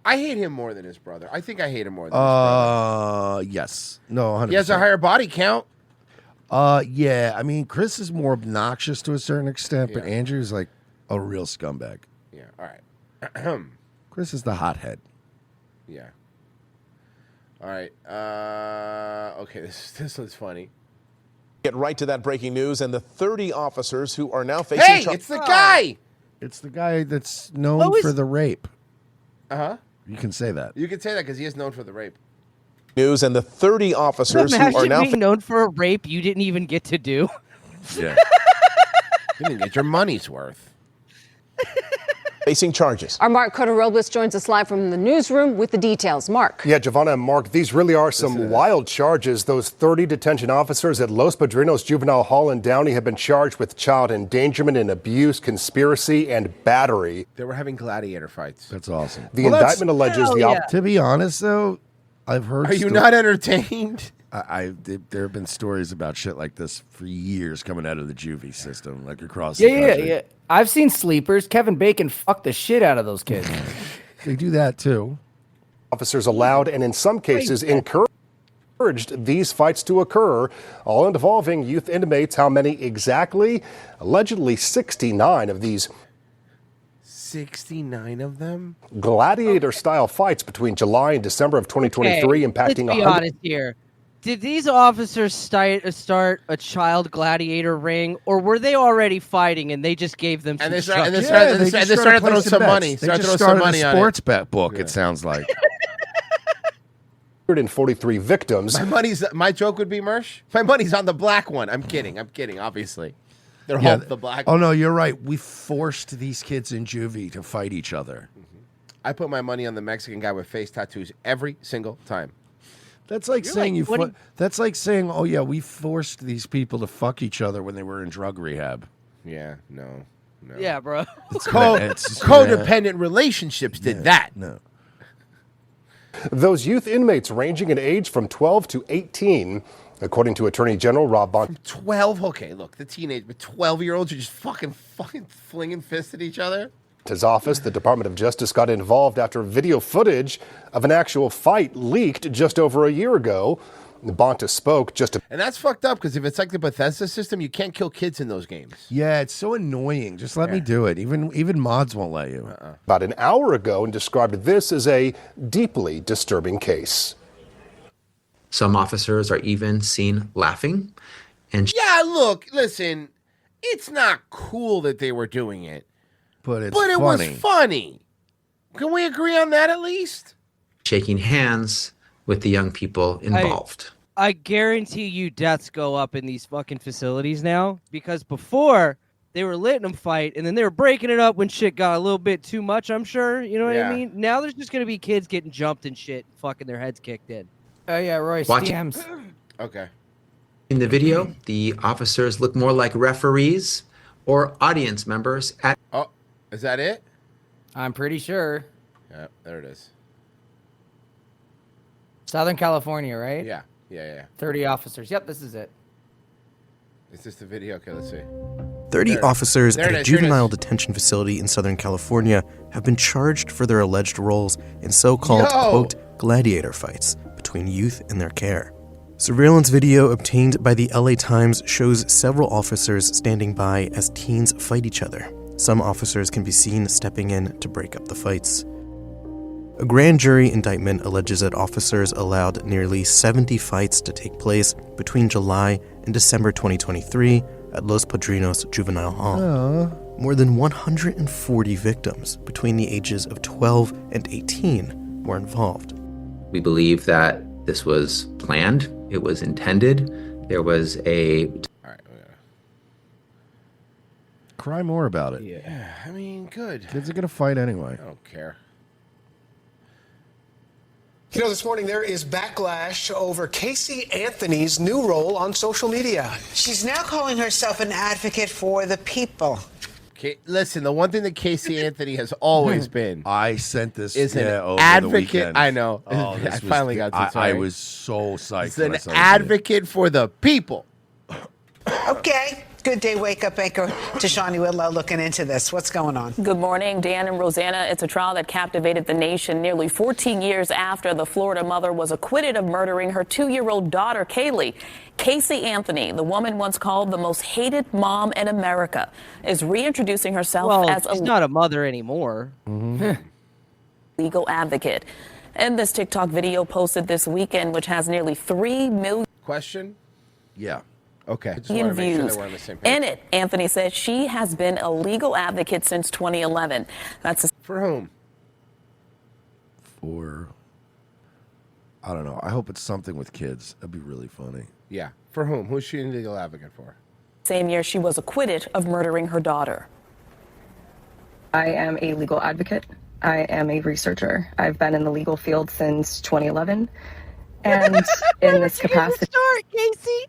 I hate him more than his brother. I think I hate him more than his brother. Yes. No, 100%. He has a higher body count. Yeah. I mean, Chris is more obnoxious to a certain extent, but Andrew's like a real scumbag. Yeah, all right. Chris is the hothead. Yeah. All right. Okay, this one's funny. Get right to that breaking news and the 30 officers who are now facing Hey, it's the guy. It's the guy that's known for the rape. Uh-huh. You can say that. You can say that because he is known for the rape. News and the 30 officers who are Imagine now being known for a rape you didn't even get to do. Yeah. You didn't get your money's worth. facing charges. Our Mark Cota-Robles joins us live from the newsroom with the details. Mark. Yeah, Giovanna and Mark, these really are some wild charges. Those 30 detention officers at Los Padrinos Juvenile Hall in Downey have been charged with child endangerment and abuse, conspiracy, and battery. They were having gladiator fights. That's awesome. The indictment alleges the To be honest, though, I've heard. Are you not entertained? There have been stories about shit like this for years coming out of the juvie system, like across Yeah, the yeah, country. yeah. I've seen Sleepers. Kevin Bacon fucked the shit out of those kids. They do that too. Officers allowed and in some cases encouraged these fights to occur, all involving youth inmates. How many exactly? Allegedly 69 of these 69 of them? Gladiator-style fights between July and December of 2023 impacting Let's be 100. honest here. Did these officers start a child gladiator ring, or were they already fighting and they just gave them some they started instructions? throwing some money. They just started a sports bet book, it sounds like. 143 victims. My joke would be, Mersh, my money's on the black one. I'm kidding, obviously. They're all the black Oh, no, you're right. We forced these kids in juvie to fight each other. I put my money on the Mexican guy with face tattoos every single time. That's like saying that's like saying, oh yeah, we forced these people to fuck each other when they were in drug rehab. Yeah, no. Yeah, bro. Codependent relationships did that. No. Those youth inmates ranging in age from 12 to 18, according to Attorney General Rob Bonta. 12? Okay, look, the teenage, but 12-year-olds are just fucking flinging fists at each other? His office, the Department of Justice, got involved after video footage of an actual fight leaked just over a year ago. Bonta spoke And that's fucked up, because if it's like the Bethesda system, you can't kill kids in those games. Yeah, it's so annoying. Just let me do it. Even mods won't let you. about an hour ago and described this as a deeply disturbing case. Some officers are even seen laughing. And Yeah, look, listen, it's not cool that they were doing it. But it was funny. Can we agree on that at least? shaking hands with the young people involved. I guarantee you deaths go up in these fucking facilities now, because before they were letting them fight and then they were breaking it up when shit got a little bit too much, I'm sure. You know what I mean? Now there's just going to be kids getting jumped and shit, fucking their heads kicked in. Oh, yeah, Royce. Watch- DMs. Okay. In the video, the officers look more like referees or audience members at. Oh, is that it? I'm pretty sure. Yeah, there it is. Southern California, right? Yeah, yeah. 30 officers. Yep, this is it. Is this the video? Okay, let's see. 30 There. officers There at it a is, here it juvenile is. detention facility in Southern California have been charged for their alleged roles in so-called, Yo! quote, gladiator fights between youth in their care. Surveillance video obtained by the LA Times shows several officers standing by as teens fight each other. Some officers can be seen stepping in to break up the fights. A grand jury indictment alleges that officers allowed nearly 70 fights to take place between July and December 2023 at Los Padrinos Juvenile Hall. More than 140 victims between the ages of 12 and 18 were involved. We believe that this was planned, it was intended. There was a. Cry more about it. Yeah, I mean, good. Kids are gonna fight anyway. I don't care. You know, this morning there is backlash over Casey Anthony's new role on social media. She's now calling herself an advocate for the people. Okay, listen, the one thing that Casey Anthony has always been I sent this is an over the advocate. weekend. I know. Oh, I this was finally got to I sorry. was so psyched. It's when an I saw this video. advocate for the people. Okay. Good day, wake up anchor Tashani Whitlow looking into this. What's going on? Good morning, Dan and Rosanna. It's a trial that captivated the nation nearly 14 years after the Florida mother was acquitted of murdering her 2-year-old daughter, Kaylee. Casey Anthony, the woman once called the most hated mom in America, is reintroducing herself Well, as she's not a mother anymore. legal advocate. And this TikTok video posted this weekend, which has nearly 3 million Question? Yeah. Okay. Just wanted to make sure views. that we're on the same page. In it, Anthony says she has been a legal advocate since 2011. That's for whom? For, I don't know. I hope it's something with kids. That'd be really funny. Yeah. For whom? Who's she a legal advocate for? Same year she was acquitted of murdering her daughter. I am a legal advocate. I am a researcher. I've been in the legal field since 2011. And in this capacity. Start, Casey.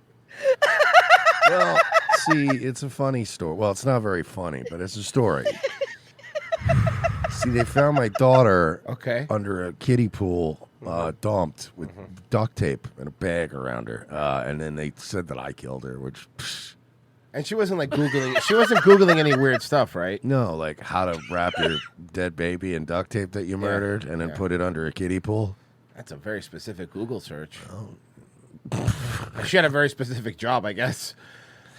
Well, see, it's a funny story. Well, it's not very funny, but it's a story. See, they found my daughter under a kiddie pool, dumped with duct tape and a bag around her. And then they said that I killed her, which... And she wasn't like Googling. She wasn't Googling any weird stuff, right? No, like how to wrap your dead baby in duct tape that you murdered and then put it under a kiddie pool. That's a very specific Google search. She had a very specific job, I guess.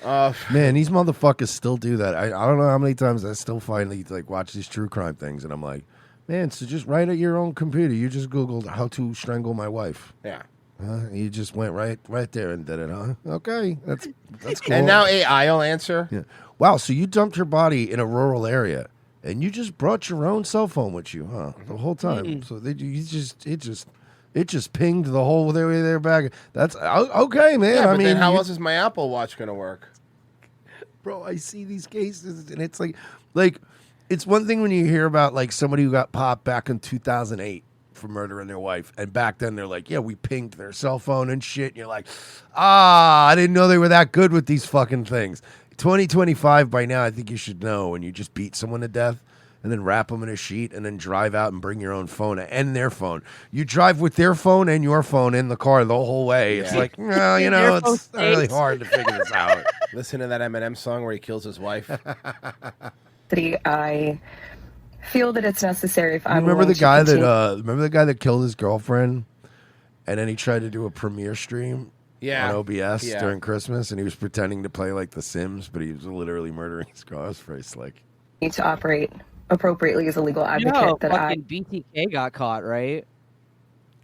Man, these motherfuckers still do that. I don't know how many times I still finally like watch these true crime things, and I'm like, man, so just right at your own computer, you just Googled how to strangle my wife. Yeah. You just went right there and did it, huh? Okay, that's cool. And now AI will answer. Yeah. Wow, so you dumped your body in a rural area, and you just brought your own cell phone with you, huh? The whole time. So it just pinged the whole way there back. That's okay, man. Yeah, but I mean, then how else is my Apple Watch gonna work? Bro, I see these cases, and it's like it's one thing when you hear about like somebody who got popped back in 2008 for murdering their wife, and back then they're like, yeah, we pinged their cell phone and shit. And you're like, I didn't know they were that good with these fucking things. 2025 by now, I think you should know when you just beat someone to death and then wrap them in a sheet and then drive out and bring your own phone and their phone. You drive with their phone and your phone in the car the whole way. It's like, no, you know, it's not really hard to figure this out. Listen to that Eminem song where he kills his wife. I feel that it's necessary if I'm Remember going the guy to continue- that killed his girlfriend, and then he tried to do a premiere stream on OBS during Christmas, and he was pretending to play like The Sims, but he was literally murdering his girl. It was very slick. need to operate appropriately as a legal advocate. No, that fucking BTK got caught, right?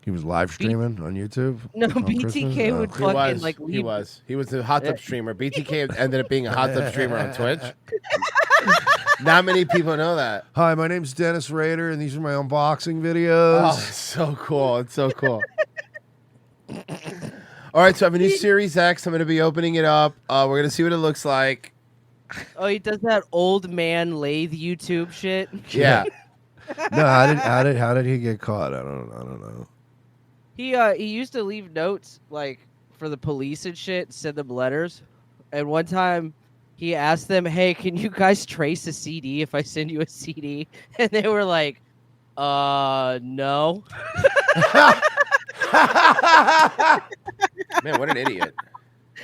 He was live streaming on YouTube. No, on BTK Christmas? would He fucking was. like leave. He was the hot tub streamer. BTK ended up being a hot tub streamer on Twitch. Not many people know that. Hi, my name's Dennis Rader, and these are my unboxing videos. Oh, it's so cool. It's so cool. All right, so I have a new Series X. I'm going to be opening it up. We're going to see what it looks like. Oh, he does that old man lathe YouTube shit. Yeah. No, how did he get caught? I don't know. He used to leave notes like for the police and shit, send them letters. And one time he asked them, "Hey, can you guys trace a CD if I send you a CD?" And they were like, no." Man, what an idiot.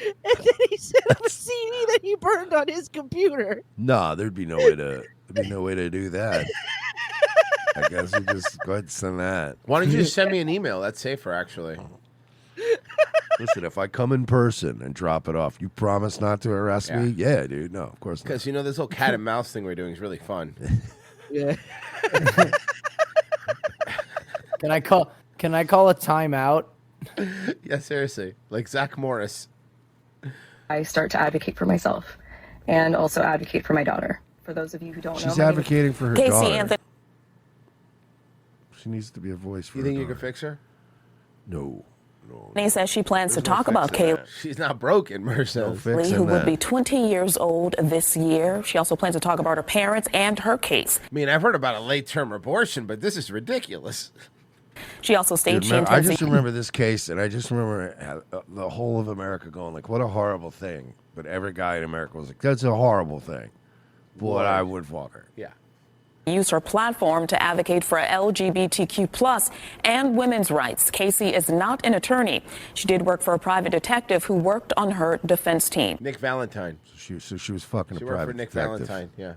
And then he sent him a CD that he burned on his computer. No, there'd be no way to do that. I guess we just go ahead and send that. Why don't you just send me an email? That's safer, actually. Listen, if I come in person and drop it off, you promise not to arrest me? Yeah, dude. No, of course not. Because, this whole cat and mouse thing we're doing is really fun. Yeah. Can I call a timeout? Yeah, seriously. Like Zach Morris. I start to advocate for myself and also advocate for my daughter. For those of you who don't know, She's my name is advocating for her Casey daughter. Anthony. She needs to be a voice for You her think you daughter. can fix her? No. He says she plans to There's no talk about fixing Kaylee. that. She's not broken, Mer says. Who would be 20 years old this year. She also plans to talk about her parents and her case. I mean, I've heard about a late-term abortion, but this is ridiculous. She also states Dude, she I intends just to... remember this case, and I just remember the whole of America going like, "What a horrible thing!" But every guy in America was like, "That's a horrible thing." Boy, I would fuck her. Yeah. Use her platform to advocate for LGBTQ+ and women's rights. Casey is not an attorney. She did work for a private detective who worked on her defense team. Nick Valentine. So she was fucking She a worked private for Nick detective. Valentine, yeah.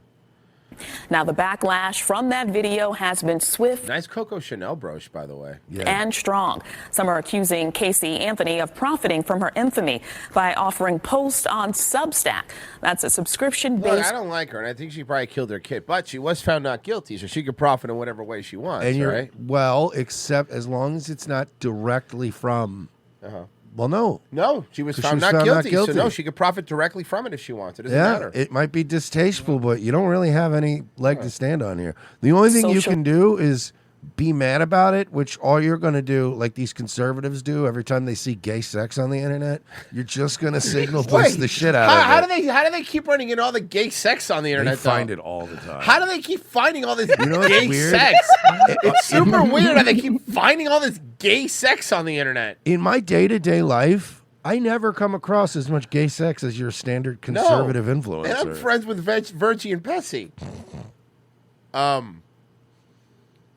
Now, the backlash from that video has been swift. Nice Coco Chanel brooch, by the way. And strong. Some are accusing Casey Anthony of profiting from her infamy by offering posts on Substack. That's a Look, subscription-based. I don't like her, and I think she probably killed her kid, but she was found not guilty, so she could profit in whatever way she wants, And you're right? well, except as long as it's not directly from. Well, no. No, she was 'Cause found, not, guilty, so no, she could profit directly from it if she wants. It doesn't Yeah, matter. it might be distasteful, but you don't really have any leg to stand on here. The only thing you can do is be mad about it, which all you're going to do, like these conservatives do every time they see gay sex on the internet, you're just going to signal push the shit out of how it. do they keep running in all the gay sex on the They internet? find though? it all the time. How do they keep finding all this know what's gay weird? sex? It's super weird how they keep finding all this gay sex on the internet. In my day-to-day life, I never come across as much gay sex as your standard conservative influencer. And I'm friends with Virgie and Pessy.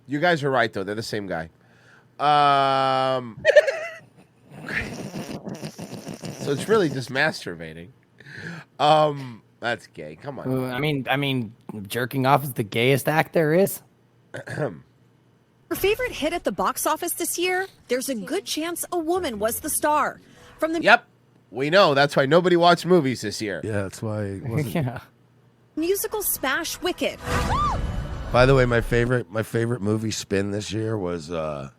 You guys are right though; they're the same guy. So it's really just masturbating. That's gay. Come on. I mean, jerking off is the gayest act there is. Her favorite hit at the box office this year? There's a good chance a woman was the star. From the Yep, we know. That's why nobody watched movies this year. Yeah, that's why. It wasn't. musical smash Wicked. By the way, my favorite movie spin this year was the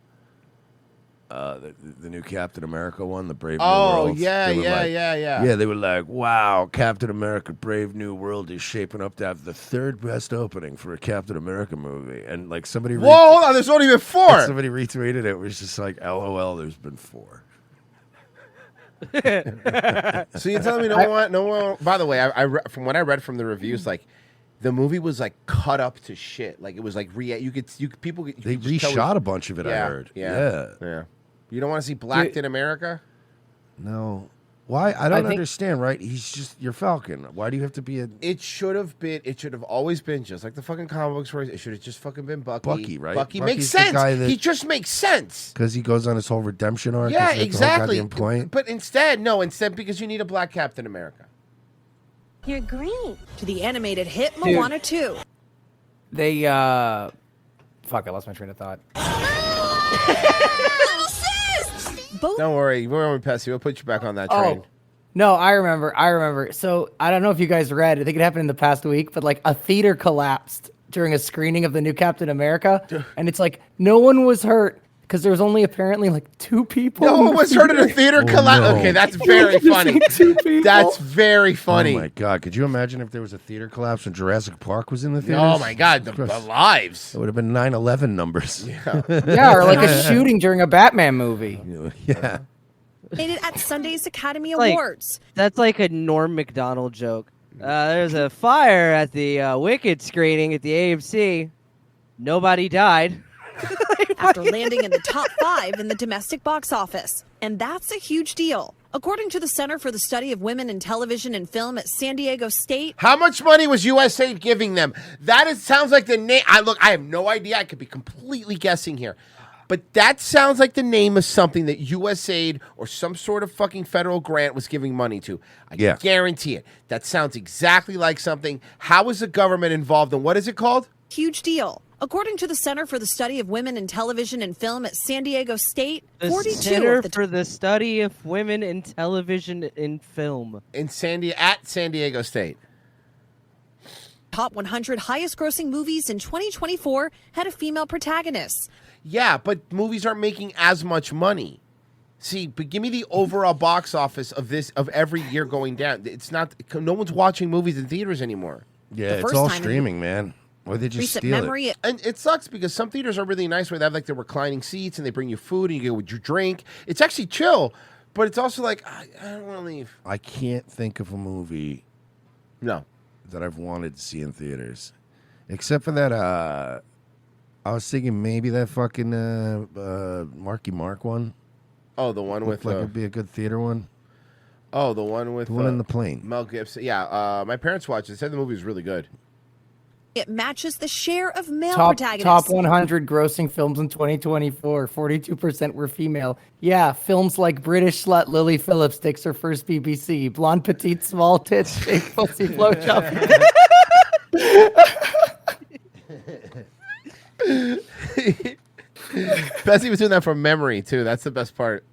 new Captain America one, the Brave New Oh, World. yeah, They were yeah, like- yeah. Yeah, they were like, "Wow, Captain America: Brave New World is shaping up to have the third best opening for a Captain America movie." And like somebody, Whoa, hold on, there's only been 4. Somebody retweeted it. It was just like, "LOL, there's been 4." So you're telling me no one? By the way, from what I read from the reviews, like the movie was like cut up to shit. Like it was like people. They reshot a bunch of it. I Yeah, heard. yeah. You don't want to see Blacked in America? No. Why? I don't think- understand. Right? He's just your Falcon. Why do you have to be a It should have been. It should have always been just like the fucking comic books where it should have just fucking been Bucky. Bucky, right? Bucky Bucky's makes the sense. guy that- He just makes sense. Because he goes on his whole redemption arc. Yeah, Isn't that the whole exactly. goddamn point? But instead because you need a black Captain America. You're great. To the animated hit Dude. Moana 2. They fuck, I lost my train of thought. Don't worry, we're on Pessy. We'll put you back on that Oh. train. No, I remember. So I don't know if you guys read. I think it happened in the past week, but like a theater collapsed during a screening of the new Captain America, and it's like no one was hurt because there was only apparently like 2 people. No in one the was hurt in a theater collapse. no. Okay, that's very funny. That's very funny. Oh my god! Could you imagine if there was a theater collapse when Jurassic Park was in the theater? Oh my god, the lives. It would have been 9/11 numbers. Yeah, or like a shooting during a Batman movie. Yeah. Made it at Sunday's Academy Like, Awards. That's like a Norm Macdonald joke. There's a fire at the Wicked screening at the AMC. Nobody died. After landing in the top 5 in the domestic box office. And that's a huge deal. According to the Center for the Study of Women in Television and Film at San Diego State, How much money was USAID giving them? Sounds like the name. I have no idea. I could be completely guessing here. But that sounds like the name of something that USAID or some sort of fucking federal grant was giving money to. I guarantee it. That sounds exactly like something. How is the government involved in what is it called? huge deal. According to the Center for the Study of Women in Television and Film at San Diego State, The 42 Center of the for the Study of Women in Television and Film. At San Diego State. top 100 highest grossing movies in 2024 had a female protagonist. Yeah, but movies aren't making as much money. See, but give me the overall box office of every year going down. It's not. No one's watching movies in theaters anymore. Yeah, it's all streaming, man. Or they just steal it. And it sucks because some theaters are really nice where they have like the reclining seats and they bring you food and you get what you drink. It's actually chill, but it's also like I don't want to leave. I can't think of a movie. No. That I've wanted to see in theaters, except for that. I was thinking maybe that fucking Marky Mark one. Oh, the one with like it'd be a good theater one. Oh, the one with The one in the plane. Mel Gibson. Yeah, my parents watched it. They said the movie was really good. It matches the share of male Top protagonists. 100 grossing films in 2024. 42% were female. Yeah, films like British slut Lily Phillips takes her first BBC. Blonde petite small tits, big pussy blowjob. Bessie was doing that from memory too. That's the best part.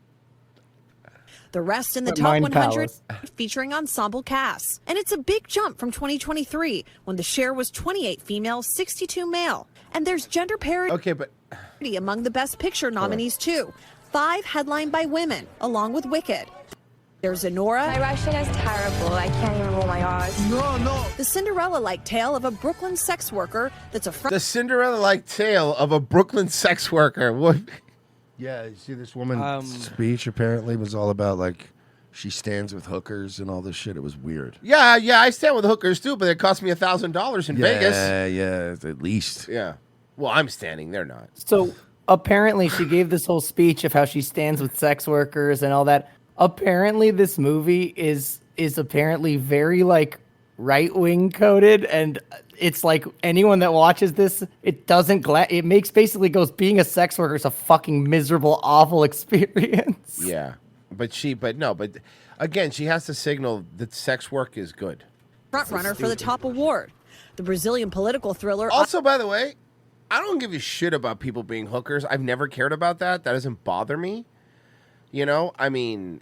The rest in the At top Mind 100 Palace. featuring ensemble casts. And it's a big jump from 2023 when the share was 28 female, 62 male. And there's gender parity Okay, but among the Best Picture nominees too. 5 headlined by women, along with Wicked. There's Anora. My Russian is terrible. I can't even roll my R's. No. The Cinderella-like tale of a Brooklyn sex worker that's a the Cinderella-like tale of a Brooklyn sex worker. What? Yeah, you see this woman's speech apparently was all about like she stands with hookers and all this shit. It was weird. Yeah, I stand with hookers too, but it cost me $1,000 in Vegas. Yeah, at least. Yeah. Well, I'm standing. They're not. So apparently she gave this whole speech of how she stands with sex workers and all that. Apparently this movie is apparently very like right-wing coded, and it's like anyone that watches this, it doesn't it makes basically goes being a sex worker is a fucking miserable, awful experience. Yeah. But again, she has to signal that sex work is good. frontrunner for the top award. The Brazilian political thriller. Also, by the way, I don't give a shit about people being hookers. I've never cared about that. That doesn't bother me. You know, I mean,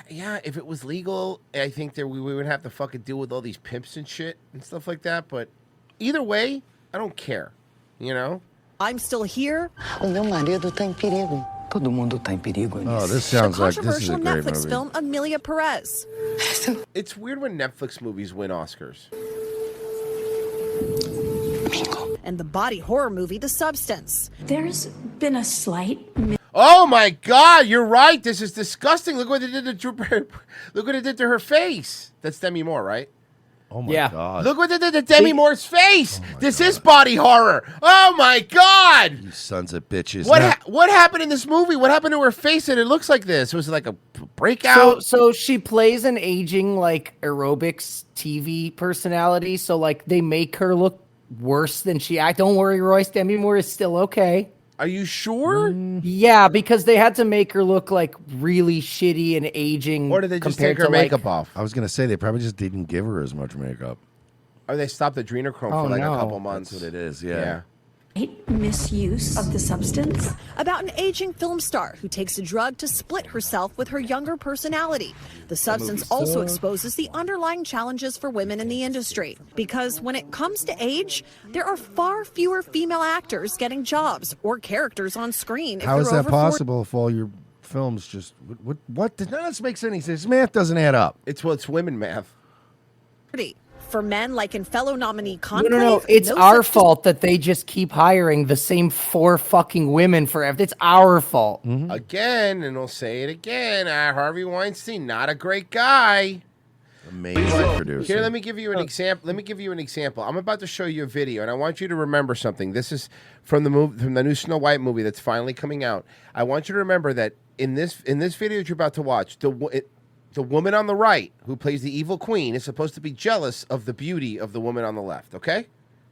yeah, if it was legal, I think that we would have to fucking deal with all these pimps and shit and stuff like that. But either way, I don't care. You know? I'm still here. O meu marido tá em perigo. Todo mundo tá em perigo. Oh, this sounds like this is a Controversial great Netflix movie. film Amelia Perez. It's weird when Netflix movies win Oscars. And the body horror movie The Substance. There's been a slight. Oh my God, you're right. This is disgusting. Look what it did to look what it did to her face. That's Demi Moore, right? Oh my God. Look what it did to Demi Moore's face. This is body horror. Oh my God. You sons of bitches. What happened in this movie? What happened to her face that it looks like this? Was it like a breakout? So she plays an aging like aerobics TV personality. So like they make her look worse than she act. Don't worry, Royce. Demi Moore is still okay. Are you sure? Yeah, because they had to make her look like really shitty and aging. Or did they just compared take her to, like- makeup off? I was gonna say they probably just didn't give her as much makeup. Or they stopped adrenochrome Oh, for like no. a couple months. That's what it is. Yeah. Misuse of the substance. About an aging film star who takes a drug to split herself with her younger personality. The Substance also exposes the underlying challenges for women in the industry. Because when it comes to age, there are far fewer female actors getting jobs or characters on screen. How is they're that over 40. possible if all your films just what? None of this makes any sense. This math doesn't add up. It's women math. For men, like in fellow nominee No, Conclave, no. It's our such fault that they just keep hiring the same 4 fucking women forever. It's our fault. Again, and I'll say it again. Harvey Weinstein, not a great guy. Amazing producer. Here, let me give you an example. I'm about to show you a video, and I want you to remember something. This is from the new Snow White movie that's finally coming out. I want you to remember that in this video that you're about to watch, the woman on the right, who plays the evil queen, is supposed to be jealous of the beauty of the woman on the left. Okay,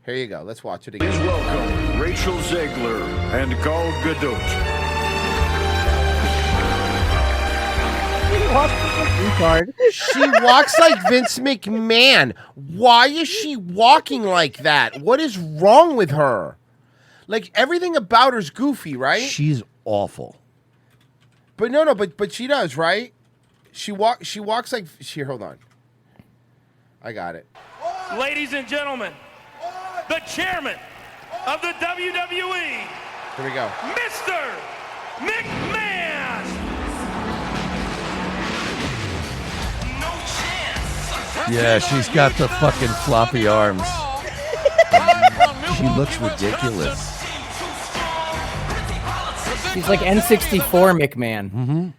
here you go. Let's watch it again. Please welcome Rachel Zegler and Gal Gadot. She walks like Vince McMahon. Why is she walking like that? What is wrong with her? Like everything about her's goofy, right? She's awful. But no, but she does, right? She walks like here. Hold on, I got it. Ladies and gentlemen, the chairman of the WWE, Here we go. Mr. McMahon. Yeah, she's got the fucking floppy arms. She looks ridiculous. She's like N64 McMahon. Mm-hmm.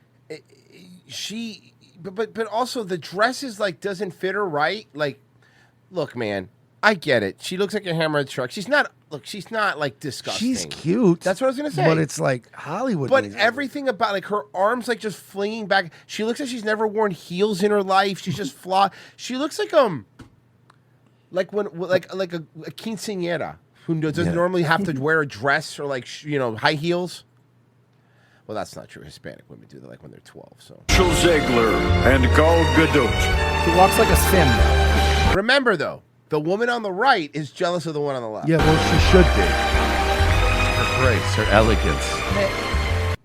But also the dress is like doesn't fit her right. Like, look, man, I get it. She looks like a hammerhead truck. She's not like disgusting. She's cute. That's what I was gonna say. But it's like Hollywood. But needs- everything about like her arms like just flinging back. She looks like she's never worn heels in her life. She's just flawed. She looks like a quinceañera who doesn't normally have to wear a dress or like high heels. Well, that's not true. Hispanic women do that like when they're 12. So Rachel Zegler and Gal Gadot. She walks like a sim. remember though, the woman on the right is jealous of the one on the left. Yeah, well, she should be. grace, her elegance.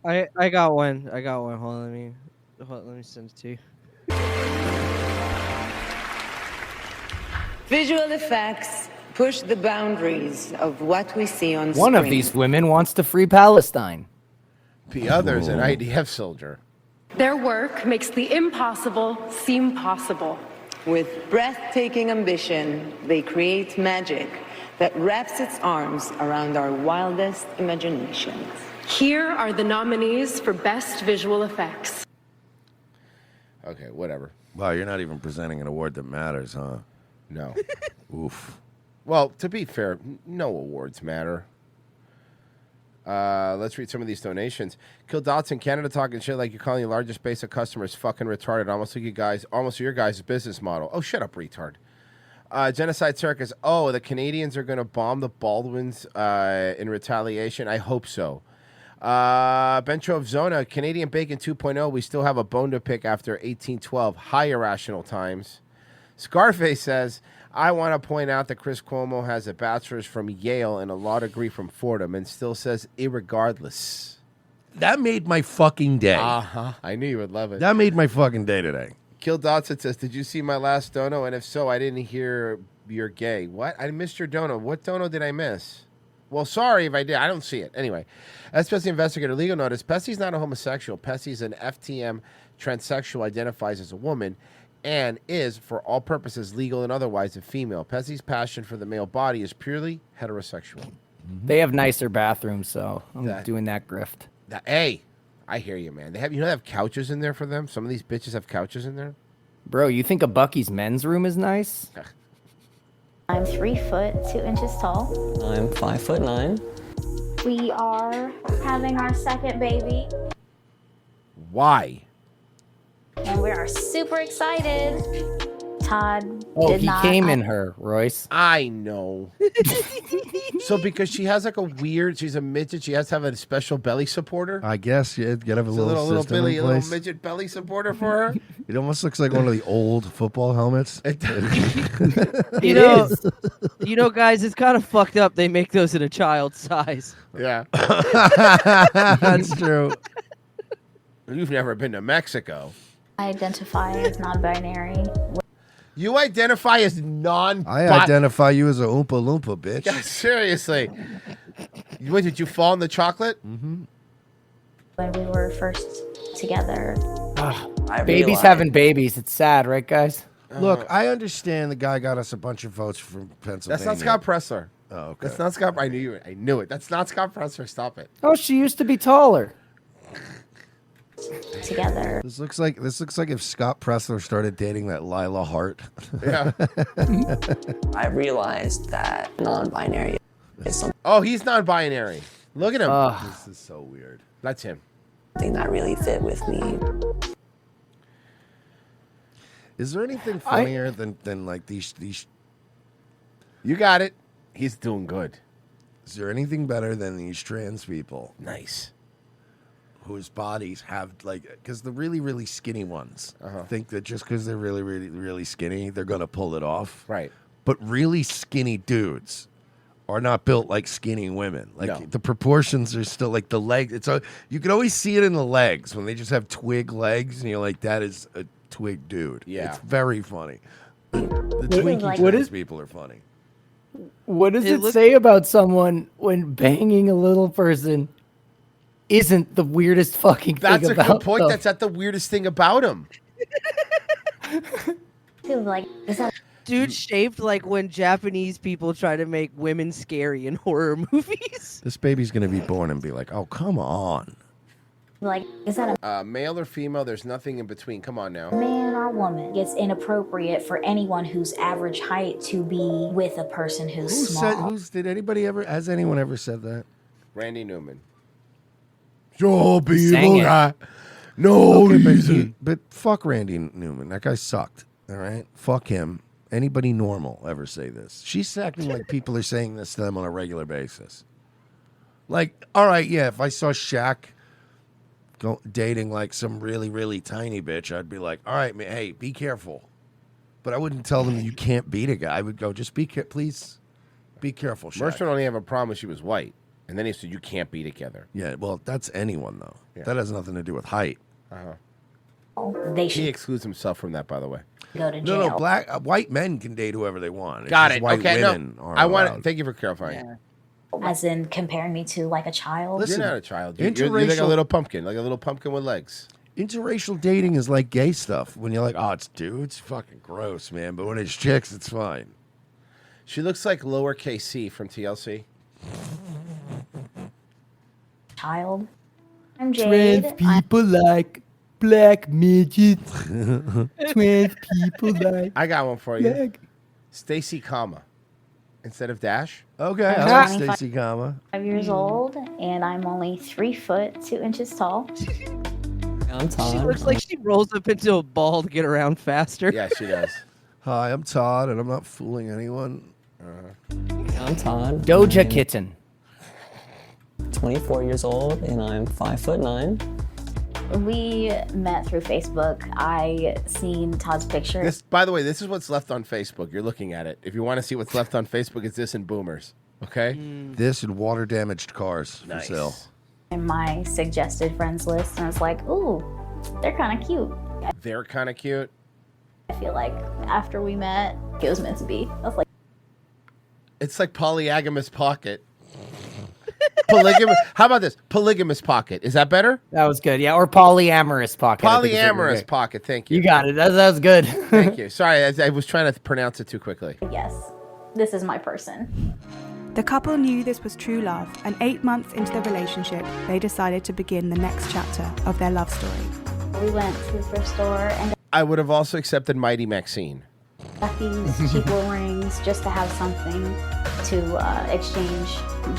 I got one. Hold on, let me send it to you. Visual effects push the boundaries of what we see on One of screen. these women wants to free Palestine. The other's an IDF soldier. Their work makes the impossible seem possible. With breathtaking ambition, they create magic that wraps its arms around our wildest imaginations. Here are the nominees for Best Visual Effects. Okay, whatever. Wow, you're not even presenting an award that matters, huh? No. Oof. Well, to be fair, no awards matter. Let's read some of these donations. Kill Dotson, Canada talking shit like you're calling your largest base of customers fucking retarded. Almost your guys' business model. Oh, shut up, retard. Genocide Circus. Oh, the Canadians are going to bomb the Baldwins in retaliation. I hope so. Bencho of Zona, Canadian Bacon 2.0. We still have a bone to pick after 1812. High irrational times. Scarface says, I want to point out that Chris Cuomo has a bachelor's from Yale and a law degree from Fordham and still says irregardless. That made my fucking day. Uh-huh. I knew you would love it. That made my fucking day today. Kill Dotson says, did you see my last dono? And if so, I didn't hear you're gay. What? I missed your dono. What dono did I miss? Well, sorry if I did. I don't see it. Anyway, Pessy Investigator, legal notice. Pessy's not a homosexual. Pessy's an FTM transsexual, identifies as a woman, and is, for all purposes, legal and otherwise, a female. Pessy's passion for the male body is purely heterosexual. They have nicer bathrooms, so I'm doing that grift. Hey, I hear you, man. They have couches in there for them. Some of these bitches have couches in there. Bro, you think a Bucky's men's room is nice? I'm 3 foot 2 inches tall. I'm 5'9". We are having our second baby, Why? and we are super excited. Todd Oh, did he not. came in her, Royce. I know. So because she has like she's a midget, she has to have a special belly supporter. I guess you gotta have a It's little system in a little place. midget belly supporter for her. It almost looks like one of the old football helmets. You know, guys, it's kind of fucked up. They make those in a child's size. Yeah. That's true. You've never been to Mexico. I identify as non-binary. You identify as non. I identify you as a Oompa Loompa, bitch. Yeah, seriously. What, did you fall in the chocolate? Mm-hmm. When we were first together. Babies having babies. It's sad, right, guys? Look, I understand the guy got us a bunch of votes from Pennsylvania. That's not Scott Presler. Oh, okay. That's not Scott. I knew it. I knew it. That's not Scott Presler. Stop it. Oh, she used to be taller. Together. This looks like if Scott Presler started dating that Lila Hart. Yeah. I realized that non-binary is something Oh, he's non-binary. Look at him. This is so weird. That's him. that really fit with me. Is there anything funnier than like these? You got it. He's doing good. Is there anything better than these trans people? Nice. Whose bodies have because the really, really skinny ones think that just because they're really, really, really skinny, they're going to pull it off. Right. But really skinny dudes are not built like skinny women. Like No. the proportions are still like the leg. You can always see it in the legs when they just have twig legs, and you're like, that is a twig dude. Yeah. It's very funny. The Twinkie trans people are funny. What does it say about someone when banging a little person isn't the weirdest fucking That's thing a about good point. them? That's not the weirdest thing about him. Like, is that Dude shaved like when Japanese people try to make women scary in horror movies. This baby's going to be born and be like, oh, come on. like is that Male or female? There's nothing in between. Come on now. a man or woman? It's inappropriate for anyone who's average height to be with a person who's small. Has anyone ever said that? Randy Newman. Sure, Sang it. No reason. But fuck Randy Newman. That guy sucked. All right? Fuck him. Anybody normal ever say this? She's acting like people are saying this to them on a regular basis. Like, all right, yeah, if I saw Shaq dating like some really, really tiny bitch, I'd be like, all right, man, hey, be careful. But I wouldn't tell them you can't beat a guy. I would go, just please be careful, Shaq. Mercer would only have a problem if she was white. And then he said, you can't be together. Yeah, well, that's anyone, though. Yeah. That has nothing to do with height. They He should excludes himself from that, by the way. go to jail. No, white men can date whoever they want. It's Got just it. White Okay, women no. aren't I want allowed. Thank you for clarifying. As in comparing me to like a child. You're not a child. You're like a interracial- little pumpkin with legs. Interracial dating is like gay stuff. When you're like, oh, it's dudes, fucking gross, man. But when it's chicks, it's fine. She looks like lowercase c from TLC. Child. I'm Jade. Trans people like black midgets. Trans people like. I got one for you. black. Stacy Kama instead of Dash. Okay, I'm I like 25 Stacey Kama. 5 years old, and I'm only 3 foot 2 inches tall. I'm Todd. She looks like she rolls up into a ball to get around faster. Yeah, she does. Hi, I'm Todd, and I'm not fooling anyone. I'm Todd. Doja I'm Kitten. 24 years old, and I'm 5'9". We met through Facebook. I seen Todd's picture. This, by the way, this is what's left on Facebook. You're looking at it. If you want to see what's left on Facebook, it's this and Boomers. Okay. This and water damaged cars Nice. for sale. in my suggested friends list, and I was like, ooh, they're kind of cute. They're kind of cute. I feel like after we met, it was meant to be. I was like, It's like polygamous pocket. Polygamous. How about this? Polygamous pocket. Is that better? That was good. Yeah, or polyamorous pocket. I think is what you're Polyamorous doing. pocket. Thank you. You got it. That was good. Thank you. Sorry, I was trying to pronounce it too quickly. yes, this is my person. The couple knew this was true love, and 8 months into the relationship, they decided to begin the next chapter of their love story. We went to the thrift store and I would have also accepted Mighty Maxine. got these cheap little rings just to have something to exchange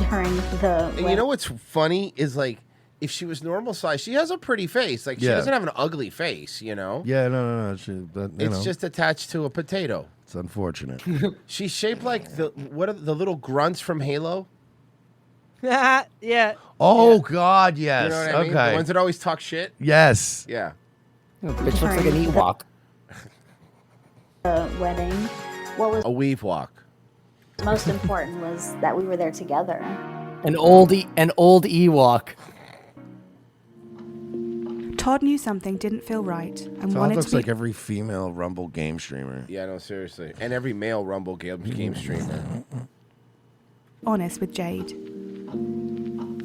during the. And you know what's funny is like, if she was normal size, she has a pretty face. Like she Yeah. doesn't have an ugly face, you know. Yeah, no. But, It's just attached to a potato. It's unfortunate. She's shaped like the the little grunts from Halo. Yeah. Oh God, yes. You know what I mean? Okay. The ones that always talk shit. Yes. Yeah. Bitch looks like an Ewok. The wedding. What was A weave walk. most important was that we were there together. An old Ewok. Todd knew something didn't feel right and Todd wanted looks to be like every female Rumble game streamer. Yeah, no, seriously. And every male Rumble game streamer. honest with Jade.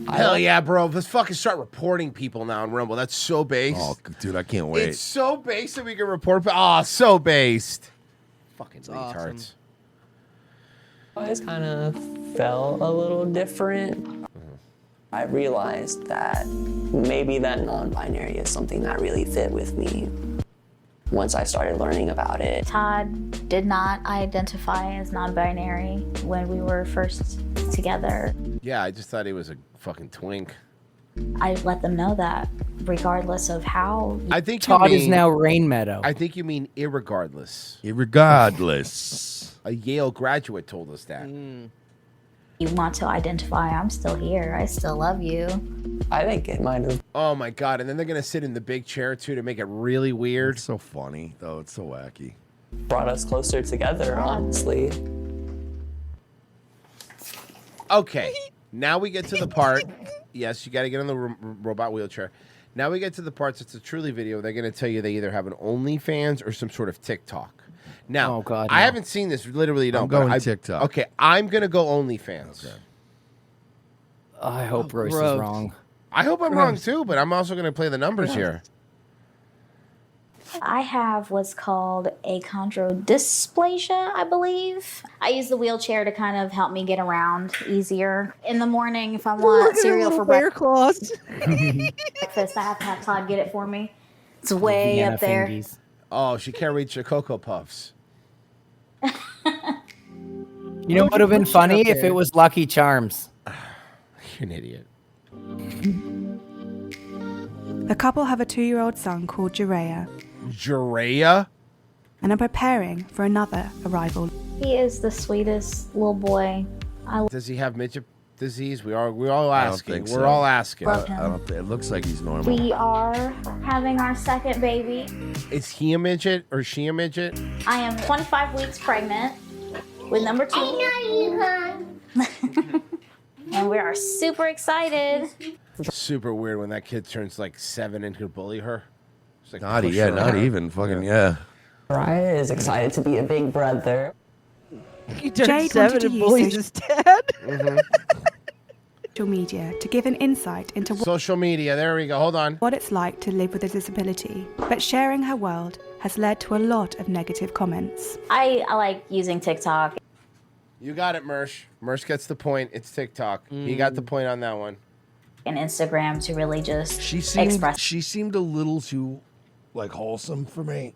Hell yeah, bro. Let's fucking start reporting people now on Rumble. That's so based. Oh, dude, I can't wait. It's so based that we can report. Oh, so based. Fucking retards. Always kind of felt a little different. I realized that maybe that non-binary is something that really fit with me once I started learning about it. Todd did not identify as non-binary when we were first together. Yeah, I just thought he was a fucking twink. I let them know that regardless of how. I think Todd you is mean, now Rain Meadow. I think you mean irregardless. Irregardless. A Yale graduate told us that. You want to identify, I'm still here. I still love you. I think it might have. Oh my god! And then they're gonna sit in the big chair too to make it really weird. It's so funny though. It's so wacky. Brought us closer together, honestly. Okay, now we get to the part. Yes, you got to get on the robot wheelchair. Now we get to the parts. It's a truly video. They're going to tell you they either have an OnlyFans or some sort of TikTok. Now, Oh, God, I no. haven't seen this. Literally, no. I'm but going TikTok. Okay, I'm going to go OnlyFans. Okay. I hope Royce gross. is wrong. I hope I'm wrong too, but I'm also going to play the numbers here. I have what's called achondrodysplasia, I believe. I use the wheelchair to kind of help me get around easier. In the morning, if I want cereal for bear claws. breakfast, I have to have Todd get it for me. It's way Vienna up there. fingies. Oh, she can't reach the Cocoa Puffs. You know what would have been funny if it was Lucky Charms. You're an idiot. The couple have a 2-year-old son called Jerea Jerea? and are preparing for another arrival. He is the sweetest little boy. I Does he have midget disease? We're all I don't asking. think We're so. all asking. Love I don't. It looks like he's normal. We are having our second baby. Is he a midget or she a midget? I am 25 weeks pregnant with number 2. And we are super excited. Super weird when that kid turns like 7 and could bully her. Just, like, Not, push yeah, her not around. even. Fucking, yeah. Mariah is excited to be a big brother. He turned Jade 7 wanted to and use bullies his dad. social media to give an insight into Social media, there we go. Hold on. what it's like to live with a disability. But sharing her world has led to a lot of negative comments. I like using TikTok. You got it, Mersh. Mersh gets the point. It's TikTok. He got the point on that one. And Instagram to really just She seemed, express. she seemed a little too, like, wholesome for me.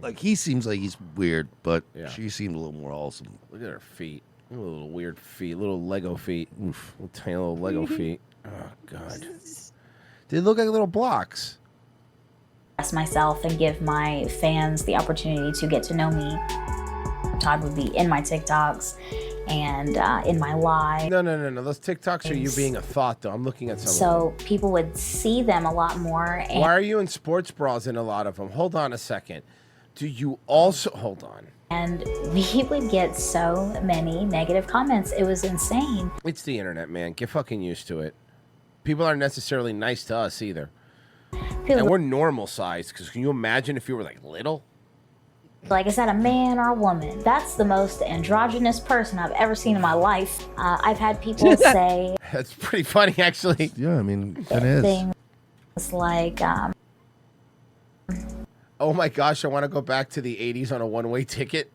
Like, he seems like he's weird, but she seemed a little more wholesome. Look at her feet. Little weird feet. Little Lego feet. Oof. Little tiny little Lego feet. Oh, God. They look like little blocks. Express myself and give my fans the opportunity to get to know me. Todd would be in my TikToks and in my live. No. Those TikToks are you being a thought, though. I'm looking at some of So people would see them a lot more. them. And Why are you in sports bras in a lot of them? Hold on a second. Do you also... Hold on. And we would get so many negative comments. It was insane. It's the internet, man. Get fucking used to it. People aren't necessarily nice to us either. And we're normal size, because can you imagine if you were, like, little? Like, is that a man or a woman? That's the most androgynous person I've ever seen in my life. I've had people say That's pretty funny, actually. Yeah, I mean, it is. things like, Oh my gosh, I want to go back to the 80s on a one-way ticket.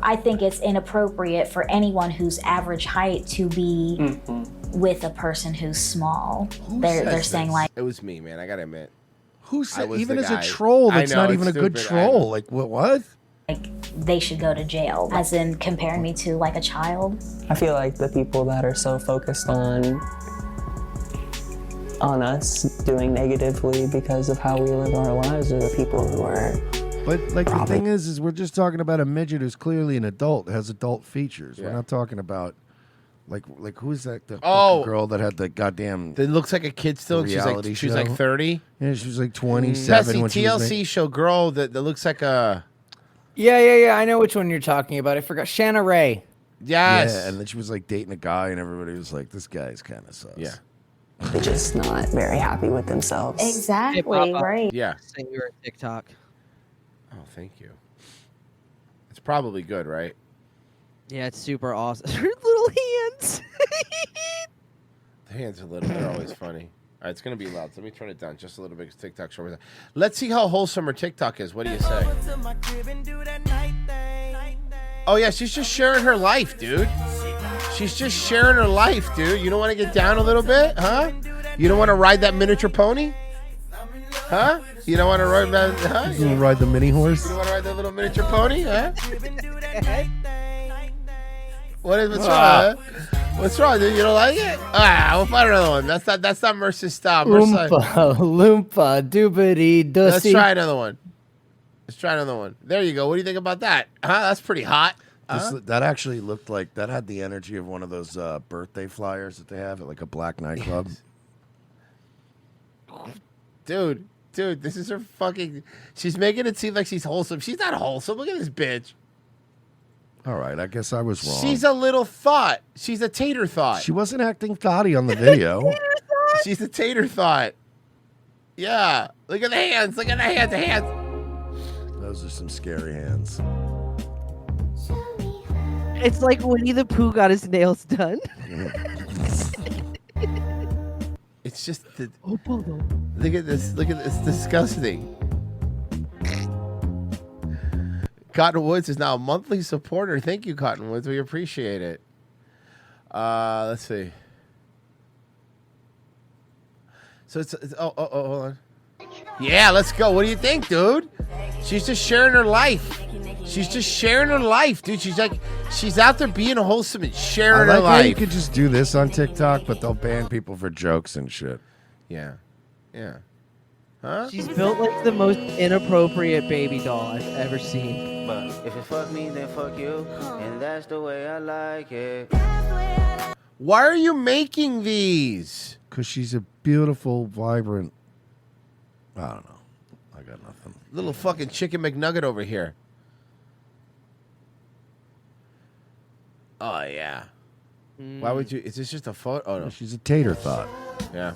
I think it's inappropriate for anyone who's average height to be with a person who's small. They're saying like, It was me, man. I gotta admit. Who I said, was even the as guy. a troll, I that's know, not it's even a good stupid, I know. troll. Like, what? they should go to jail, as in comparing me to like a child. I feel like the people that are so focused on us doing negatively because of how we live our lives are the people who are. But like the thing is we're just talking about a midget who's clearly an adult, has adult features. We're Yeah. not talking about like who's that the Oh. girl that had the goddamn That looks like a kid still. She's like reality she's like show? 30. Yeah, she was like 27 Bessie, when she was TLC show girl that looks like a. Yeah. I know which one you're talking about. I forgot. Shanna Ray. Yes. Yeah, and then she was like dating a guy, and everybody was like, "This guy's kind of sus." Yeah. They're just not very happy with themselves. Exactly, Papa. right. Yeah. Send you a TikTok. Oh, thank you. It's probably good, right? Yeah, it's super awesome. Her little hands. The hands are little. They're always funny. All right, it's gonna be loud. So let me turn it down just a little bit. 'Cause TikTok's short. Let's see how wholesome her TikTok is. What do you say? Oh yeah, she's just sharing her life, dude. She's just sharing her life, dude. You don't want to get down a little bit, huh? You don't want to ride that miniature pony, huh? You don't want to ride that, huh? You wanna ride the mini horse? You want to ride that little miniature pony, huh? What's wrong? Huh? What's wrong, dude? You don't like it? We'll find another one. That's not Mercy's style. Oompa, loompa, doobity, dussy. Let's try another one. There you go. What do you think about that? Huh? That's pretty hot. That actually looked like that had the energy of one of those birthday flyers that they have at like a black nightclub. Dude, this is her fucking. She's making it seem like she's wholesome. She's not wholesome. Look at this bitch. All right, I guess I was wrong. She's a little thought. She's a tater thought. She wasn't acting thotty on the video. She's a tater thought. Yeah. Look at the hands. Look at the hands. The hands. Those are some scary hands. It's like Winnie the Pooh got his nails done. It's just the. Look at this. Look at this. Disgusting. Cottonwoods is now a monthly supporter. Thank you, Cottonwoods. We appreciate it. Let's see. So it's hold on. Yeah, let's go. What do you think, dude? She's just sharing her life. She's just sharing her life, dude. She's out there being wholesome and I sharing like her how you life. could just do this on TikTok, but they'll ban people for jokes and shit. Yeah. Huh? She's built like the most inappropriate baby doll I've ever seen. But if you fuck me, then fuck you. And that's the way I like it. Why are you making these? Because she's a beautiful, vibrant. I don't know. I got nothing. Little fucking chicken McNugget over here. Oh, yeah. Why would you? Is this just a photo? Oh no, she's a tater thought. Yeah.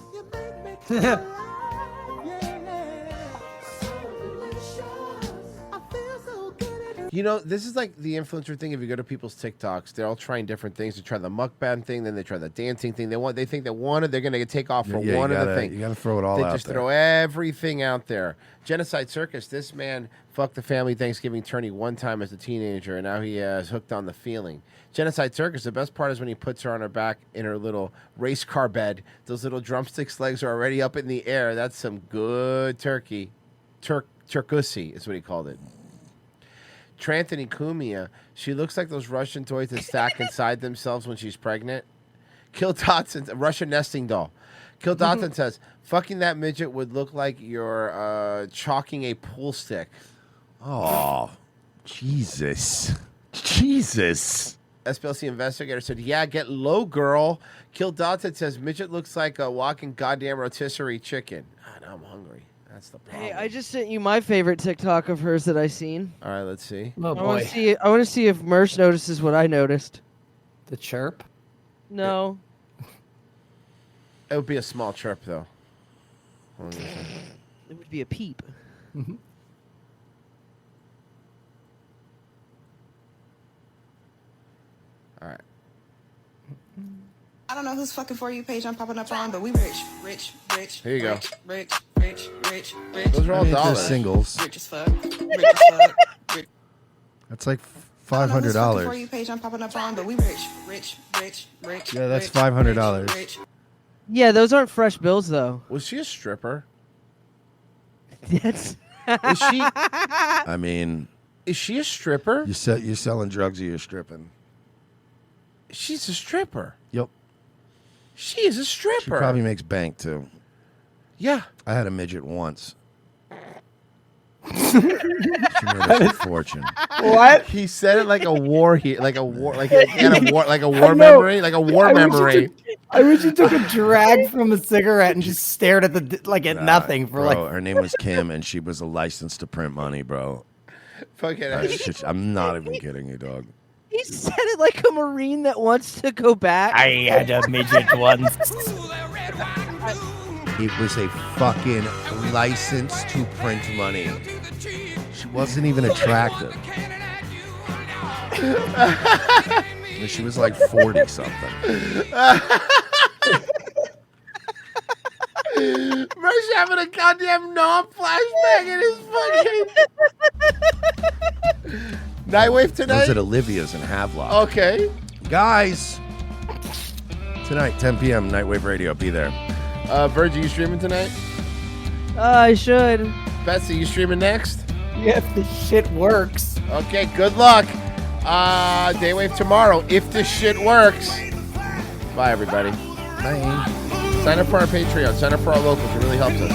You know, this is like the influencer thing. If you go to people's TikToks, they're all trying different things. They try the mukbang thing, then they try the dancing thing. They think that they're going to take off for Yeah, one you of the gotta- things. you gotta throw it all they out just there. throw everything out there. Genocide Circus. This man fucked the family Thanksgiving tourney one time as a teenager, and now he is hooked on the feeling. Genocide Circus. The best part is when he puts her on her back in her little race car bed. Those little drumsticks legs are already up in the air. That's some good turkey. Turkusi is what he called it. Tranthony Kumia, she looks like those Russian toys that stack inside themselves when she's pregnant. Kill Dotson, a Russian nesting doll. Kill Dotson says, fucking that midget would look like you're chalking a pool stick. Oh, Jesus. Jesus. SPLC investigator said, yeah, get low, girl. Kill Dotson says, midget looks like a walking goddamn rotisserie chicken. Ah, now I'm hungry. That's the problem. Hey, I just sent you my favorite TikTok of hers that I seen. All right, let's see. Oh, I want to see if Mersh notices what I noticed. The chirp? No. It would be a small chirp, though. It would be a peep. All right. I don't know whose fucking For You page I'm popping up on, but we rich. Here you go. Rich. Those are all I mean, they're dollars. singles. Rich as fuck. Rich as fuck. Rich. That's like I don't know whose fucking For $500. You page I'm popping up on, but we rich. Yeah, that's $500. Yeah, those aren't fresh bills though. Was she a stripper? Yes. Is she? I mean, Is she a stripper? you're selling drugs or you're stripping. She's a stripper. Yep. She is a stripper. She probably makes bank too. Yeah. I had a midget once. She made us a fortune. What? He said it like a war, like a war I know. memory, like a war I wish you memory. I wish you took a drag from a cigarette and just stared at at nothing for Bro, her name was Kim, and she was a license to print money, bro. Fucking. I'm not even kidding you, dog. He said it like a Marine that wants to go back. I had a midget once. It was a fucking license to print money. She wasn't even attractive. She was like 40 something. Mersh having a goddamn non-flashback in his fucking Nightwave I was tonight. at Olivia's in Havelock. Okay, Guys, tonight, 10 p.m., Nightwave Radio. Be there. Virgie, you streaming tonight? I should. Betsy, you streaming next? Yeah, if the shit works. Okay, good luck. Daywave tomorrow, if this shit works. Bye, everybody. Bye. Sign up for our Patreon. Sign up for our locals. It really helps us.